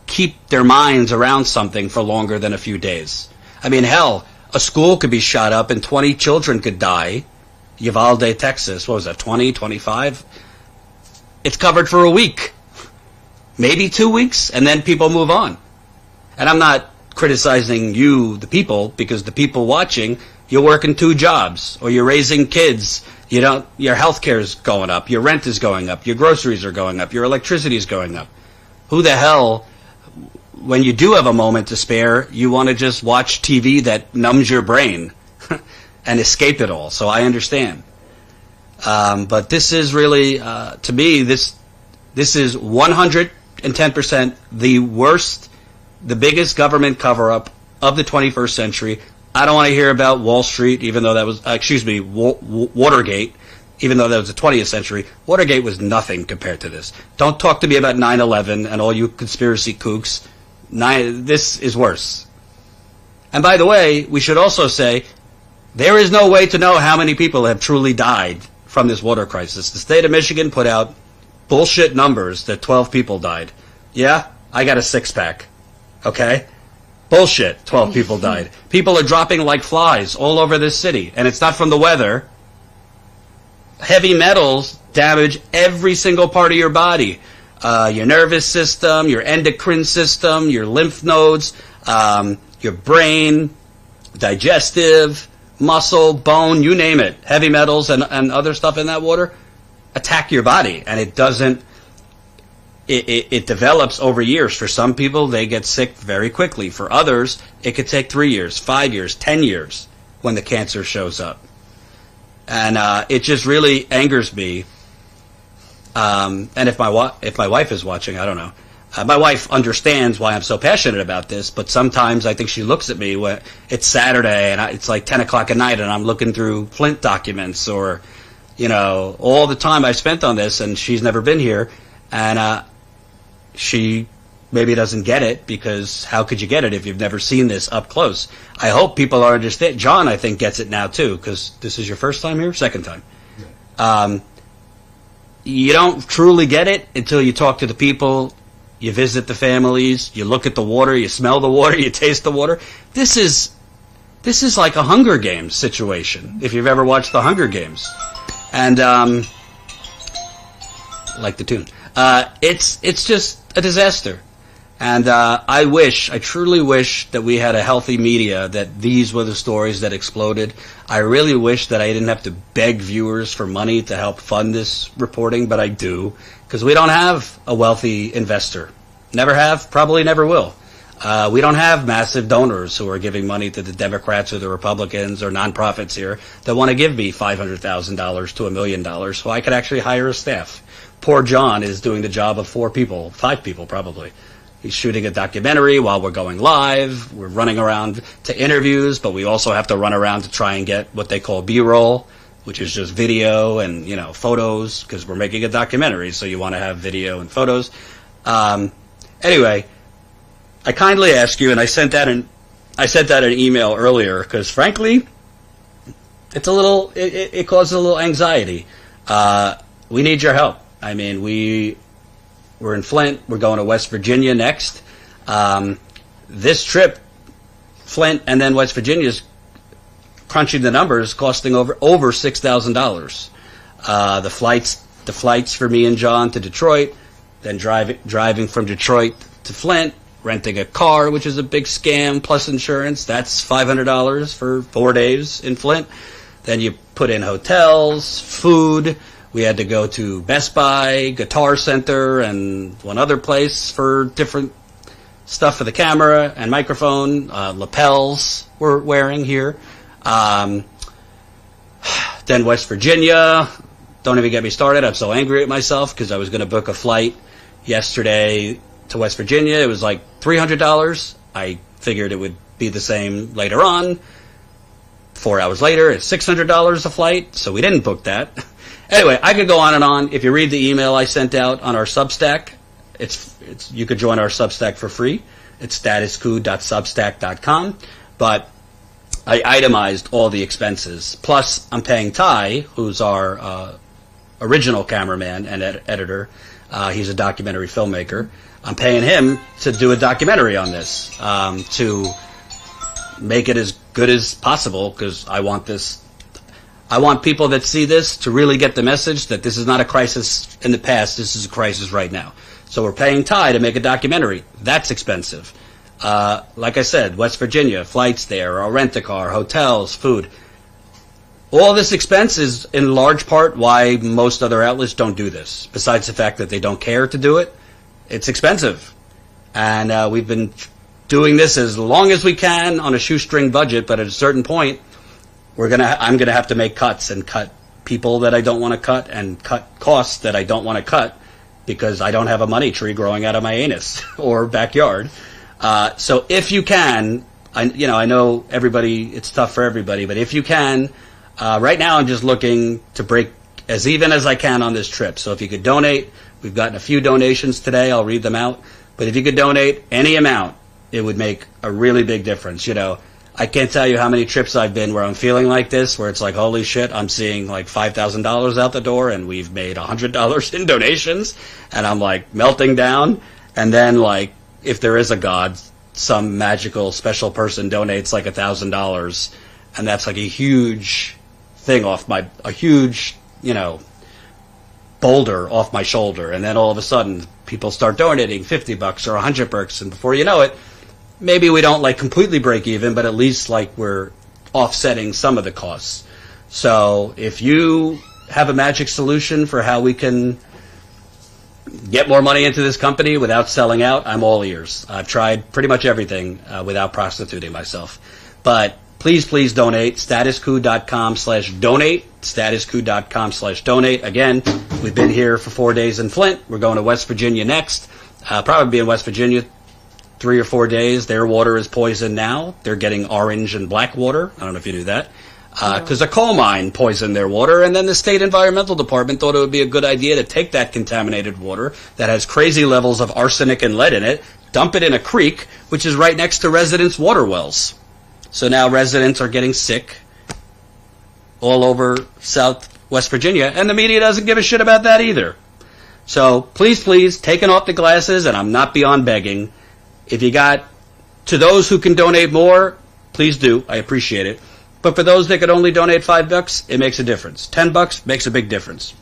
keep their minds around something for longer than a few days. I mean, hell, a school could be shot up and 20 children could die. Uvalde, Texas, what was that, 20, 25? It's covered for a week, maybe 2 weeks, and then people move on. And I'm not criticizing you, the people, because the people watching, you're working 2 jobs, or you're raising kids. Your health care is going up, your rent is going up, your groceries are going up, your electricity is going up. Who the hell, when you do have a moment to spare, you want to just watch TV that numbs your brain and escape it all. So I understand. But this is really, to me, this is 110% the worst, the biggest government cover-up of the 21st century. I don't want to hear about Wall Street, even though that was, Watergate, even though that was the 20th century. Watergate was nothing compared to this. Don't talk to me about 9/11 and all you conspiracy kooks. This is worse. And by the way, we should also say, there is no way to know how many people have truly died from this water crisis. The state of Michigan put out bullshit numbers that 12 people died. Yeah, I got a 6-pack. Okay? Bullshit, 12 people died. People are dropping like flies all over this city, and it's not from the weather. Heavy metals damage every single part of your body. Your nervous system, your endocrine system, your lymph nodes, your brain, digestive, muscle, bone, you name it. Heavy metals and other stuff in that water attack your body, and it doesn't. It develops over years. For some people, they get sick very quickly. For others, it could take 3 years, 5 years, 10 years when the cancer shows up. And it just really angers me. And if my wife is watching, I don't know. My wife understands why I'm so passionate about this, but sometimes I think she looks at me when it's Saturday and it's like 10 o'clock at night and I'm looking through Flint documents or, all the time I spent on this, and she's never been here. And she maybe doesn't get it, because how could you get it if you've never seen this up close? I hope people are understand. John, I think, gets it now too, because this is your first time here? Second time. Yeah. You don't truly get it until you talk to the people, you visit the families, you look at the water, you smell the water, you taste the water. This is like a Hunger Games situation, if you've ever watched the Hunger Games. And like the tune. It's just a disaster. And I truly wish that we had a healthy media, that these were the stories that exploded. I really wish that I didn't have to beg viewers for money to help fund this reporting, but I do, because we don't have a wealthy investor. Never have, probably never will. We don't have massive donors who are giving money to the Democrats or the Republicans or nonprofits here that want to give me $500,000 to $1 million so I could actually hire a staff. Poor John is doing the job of 5 people probably. He's shooting a documentary while we're going live. We're running around to interviews, but we also have to run around to try and get what they call B-roll, which is just video and, photos, because we're making a documentary, so you want to have video and photos. Anyway, I kindly ask you, and I sent that an email earlier, because frankly, it causes a little anxiety. We need your help. I mean, we're in Flint. We're going to West Virginia next. This trip, Flint and then West Virginia, is crunching the numbers, costing over $6,000. The flights for me and John to Detroit, then driving from Detroit to Flint, renting a car, which is a big scam, plus insurance. That's $500 for 4 days in Flint. Then you put in hotels, food. We had to go to Best Buy, Guitar Center, and one other place for different stuff for the camera and microphone. Lapels we're wearing here. Then West Virginia. Don't even get me started. I'm so angry at myself because I was going to book a flight yesterday to West Virginia. It was like $300. I figured it would be the same later on. 4 hours later, it's $600 a flight, so we didn't book that. Anyway, I could go on and on. If you read the email I sent out on our Substack, you could join our Substack for free. It's statuscoup.substack.com. But I itemized all the expenses. Plus, I'm paying Ty, who's our original cameraman and editor. He's a documentary filmmaker. I'm paying him to do a documentary on this, to make it as good as possible, because I want people that see this to really get the message that this is not a crisis in the past, this is a crisis right now. So we're paying Ty to make a documentary. That's expensive. Like I said, West Virginia, flights there, or rent-a-car, hotels, food. All this expense is in large part why most other outlets don't do this, besides the fact that they don't care to do it. It's expensive. And we've been doing this as long as we can on a shoestring budget, but at a certain point, I'm gonna have to make cuts and cut people that I don't want to cut and cut costs that I don't want to cut because I don't have a money tree growing out of my anus or backyard. So if you can, I know it's tough for everybody, but if you can, right now I'm just looking to break as even as I can on this trip. So if you could donate, we've gotten a few donations today. I'll read them out. But if you could donate any amount, it would make a really big difference. I can't tell you how many trips I've been where I'm feeling like this, where it's like, holy shit, I'm seeing like $5,000 out the door and we've made $100 in donations, and I'm like melting down. And then like, if there is a God, some magical special person donates like $1,000, and that's like a huge thing a huge, boulder off my shoulder. And then all of a sudden people start donating $50 or $100, and before you know it, maybe we don't like completely break even, but at least like we're offsetting some of the costs. So if you have a magic solution for how we can get more money into this company without selling out, I'm all ears. I've tried pretty much everything without prostituting myself. But please donate. StatusCoup.com/donate. StatusCoup.com/donate. Again, we've been here for 4 days in Flint. We're going to West Virginia next. Probably be in West Virginia 3 or 4 days. Their water is poisoned now. They're getting orange and black water. I don't know if you knew that. Because a coal mine poisoned their water, and then the state environmental department thought it would be a good idea to take that contaminated water that has crazy levels of arsenic and lead in it, dump it in a creek, which is right next to residents' water wells. So now residents are getting sick all over West Virginia, and the media doesn't give a shit about that either. So please, taking off the glasses, and I'm not beyond begging. If you got, to those who can donate more, please do. I appreciate it. But for those that could only donate $5, it makes a difference. $10 makes a big difference.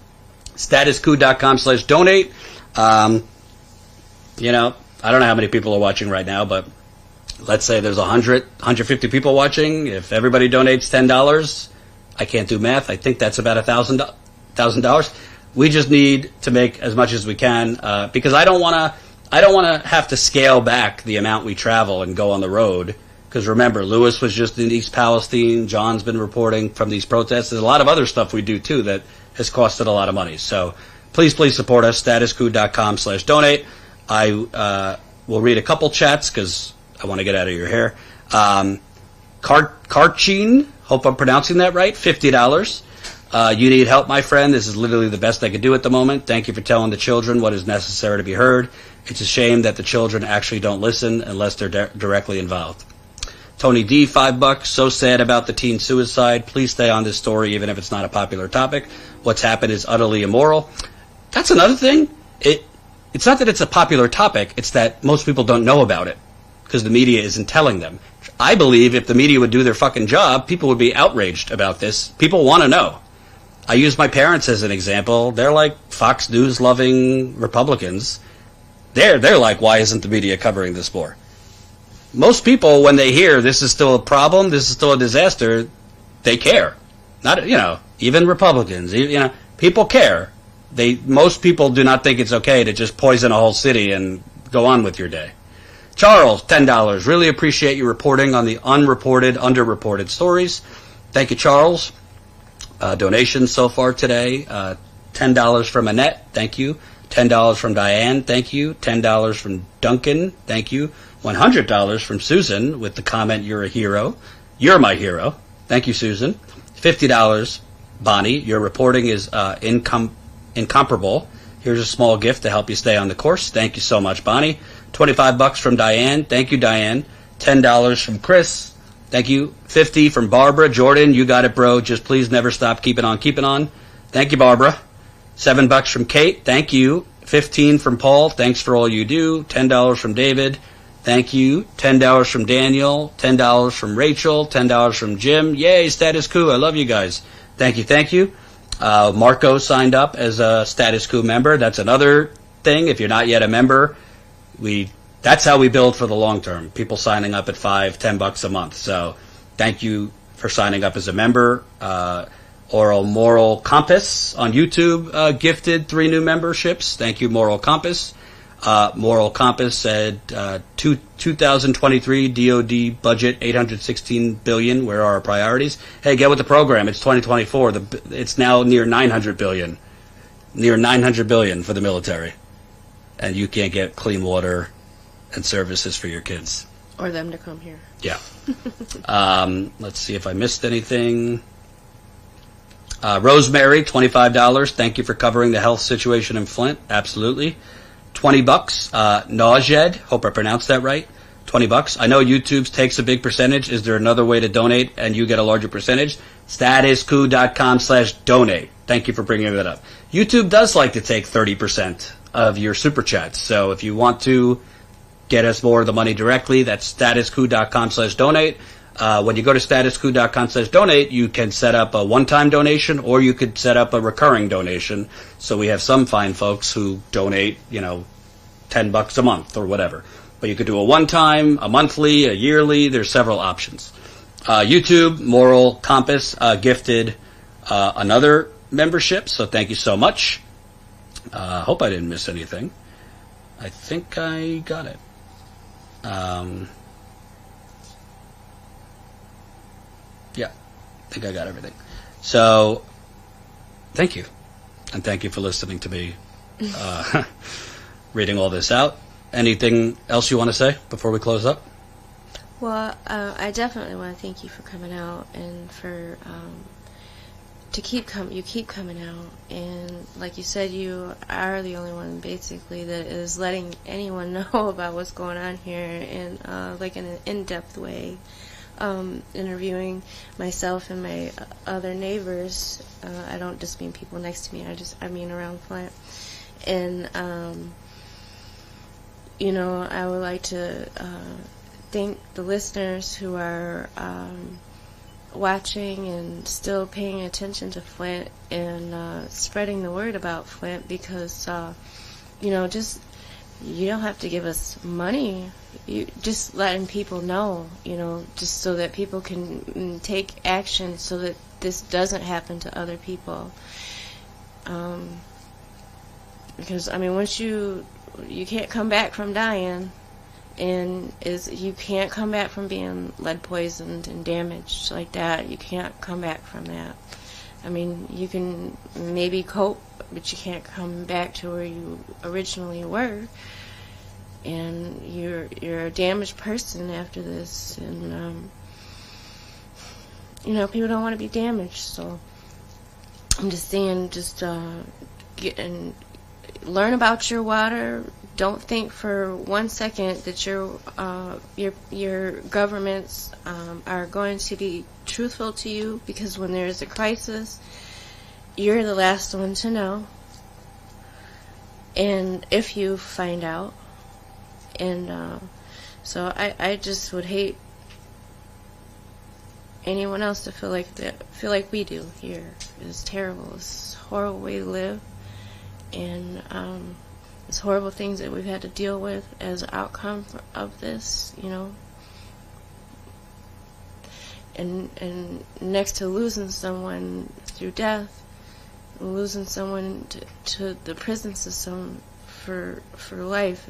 StatusCoup.com/donate. I don't know how many people are watching right now, but let's say there's 150 people watching. If everybody donates $10, I can't do math. I think that's about $1,000. We just need to make as much as we can because I don't want to have to scale back the amount we travel and go on the road. Because remember, Lewis was just in East Palestine. John's been reporting from these protests. There's a lot of other stuff we do, too, that has costed a lot of money. So please support us, StatusCoup.com/donate. I will read a couple chats because I want to get out of your hair. Karchin, hope I'm pronouncing that right, $50. You need help, my friend. This is literally the best I could do at the moment. Thank you for telling the children what is necessary to be heard. It's a shame that the children actually don't listen unless they're directly involved. Tony D, $5. So sad about the teen suicide. Please stay on this story even if it's not a popular topic. What's happened is utterly immoral. That's another thing. It's not that it's a popular topic. It's that most people don't know about it because the media isn't telling them. I believe if the media would do their fucking job, people would be outraged about this. People want to know. I use my parents as an example. They're like Fox News loving Republicans. They're like, why isn't the media covering this more? Most people, when they hear this is still a problem, this is still a disaster, they care. Not, even Republicans, people care. Most people do not think it's okay to just poison a whole city and go on with your day. Charles, $10. Really appreciate you reporting on the unreported, underreported stories. Thank you, Charles. Donations so far today, $10 from Annette, thank you. $10 from Diane, thank you. $10 from Duncan, thank you. $100 from Susan with the comment, "You're a hero." You're my hero. Thank you, Susan. $50 Bonnie, your reporting is incomparable. Here's a small gift to help you stay on the course. Thank you so much, Bonnie. $25 from Diane. Thank you, Diane. $10 from Chris. Thank you. $50 from Barbara. Jordan, you got it, bro. Just please never stop keeping on keeping on. Thank you, Barbara. $7 from Kate. Thank you. $15 from Paul. Thanks for all you do. $10 from David. Thank you. $10 from Daniel. $10 from Rachel. $10 from Jim. Yay, Status Coup. I love you guys. Thank you. Thank you. Marco signed up as a Status Coup member. That's another thing. If you're not yet a member, that's how we build for the long term. People signing up at $5, $10 a month. So thank you for signing up as a member. Oral Moral Compass on YouTube gifted 3 new memberships. Thank you, Moral Compass. Moral Compass said 2023 DoD budget $816 billion. Where are our priorities? Hey, get with the program. It's 2024. It's now near $900 billion. Near $900 billion for the military, and you can't get clean water and services for your kids or them to come here. Yeah. Let's see if I missed anything. Rosemary, $25. Thank you for covering the health situation in Flint. Absolutely. $20. Naujed, hope I pronounced that right. $20. I know YouTube takes a big percentage. Is there another way to donate and you get a larger percentage? StatusCoup.com/donate. Thank you for bringing that up. YouTube does like to take 30% of your super chats. So if you want to get us more of the money directly, that's StatusCoup.com/donate. When you go to StatusCoup.com/donate, you can set up a one-time donation, or you could set up a recurring donation. So we have some fine folks who donate, $10 a month or whatever. But you could do a one-time, a monthly, a yearly. There's several options. YouTube, Moral Compass, gifted another membership. So thank you so much. Hope I didn't miss anything. I think I got it. Yeah, I think I got everything. So, thank you. And thank you for listening to me reading all this out. Anything else you want to say before we close up? Well, I definitely want to thank you for coming out and for you keep coming out, and like you said, you are the only one basically that is letting anyone know about what's going on here in like in an in-depth way. Interviewing myself and my other neighbors. I don't just mean people next to me. I mean around Flint. And I would like to thank the listeners who are watching and still paying attention to Flint and spreading the word about Flint, because just you don't have to give us money. You just letting people know, just so that people can take action so that this doesn't happen to other people. Because once you can't come back from dying, and you can't come back from being lead poisoned and damaged like that. You can't come back from that. You can maybe cope, but you can't come back to where you originally were. And you're a damaged person after this, and people don't want to be damaged. So I'm just saying, get and learn about your water. Don't think for 1 second that your governments are going to be truthful to you, because when there is a crisis, you're the last one to know. And if you find out. And so I just would hate anyone else to feel like we do here. It's terrible. It's a horrible way to live, and it's horrible things that we've had to deal with as an outcome of this. And next to losing someone through death, losing someone to the prison system for life,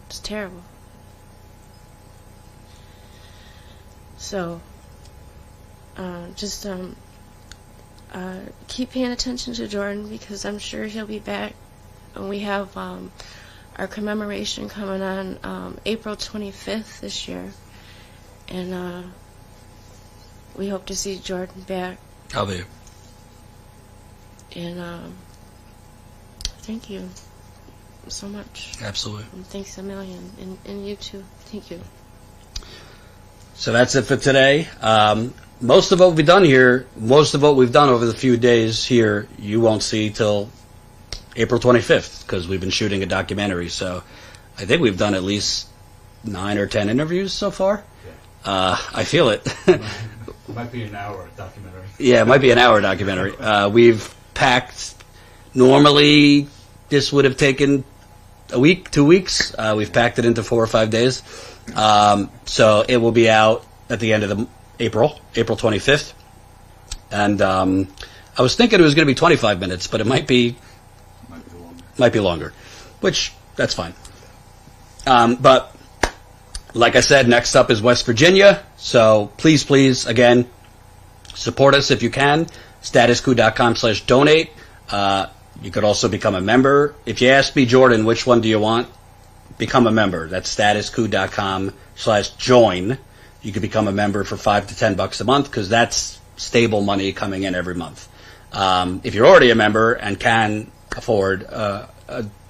it's terrible. So, keep paying attention to Jordan, because I'm sure he'll be back. And we have our commemoration coming on April 25th this year, and we hope to see Jordan back. I'll be. And thank you so much. Absolutely. And thanks a million. And you too. Thank you. So that's it for today. Most of what we've done here, most of what we've done over the few days here, you won't see till April 25th because we've been shooting a documentary. So I think we've done at least 9 or 10 interviews so far. Yeah. I feel it. It might be an hour documentary. Yeah, it might be an hour documentary. We've packed, normally this would have taken a week, 2 weeks. We've packed it into 4 or 5 days. So it will be out at the end of April 25th. And I was thinking it was going to be 25 minutes, but it might be longer, which that's fine. But like I said, next up is West Virginia. So please, again, support us if you can. StatusCoup.com/donate. You could also become a member. If you ask me, Jordan, which one do you want? Become a member. That's StatusCoup.com/join. You could become a member for $5 to $10 a month because that's stable money coming in every month. If you're already a member and can afford a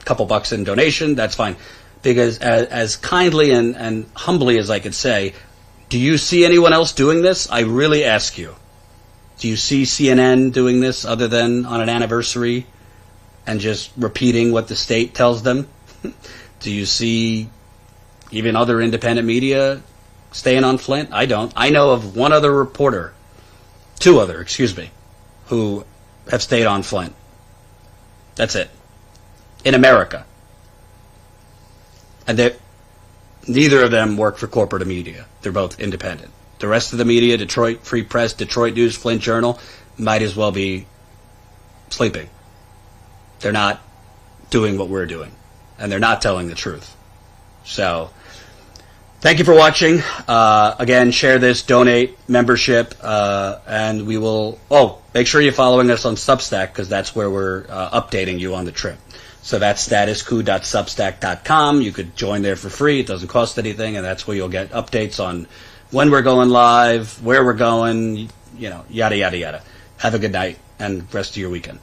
couple bucks in donation, that's fine. Because as kindly and humbly as I could say, do you see anyone else doing this? I really ask you. Do you see CNN doing this other than on an anniversary and just repeating what the state tells them? Do you see even other independent media staying on Flint? I don't. I know of two other, who have stayed on Flint. That's it. In America. And neither of them work for corporate media. They're both independent. The rest of the media, Detroit Free Press, Detroit News, Flint Journal, might as well be sleeping. They're not doing what we're doing. And they're not telling the truth. So, thank you for watching. Again, share this, donate, membership, and we will... Oh, make sure you're following us on Substack, because that's where we're updating you on the trip. So that's StatusCoup.substack.com. You could join there for free. It doesn't cost anything, and that's where you'll get updates on when we're going live, where we're going, yada, yada, yada. Have a good night and rest of your weekend.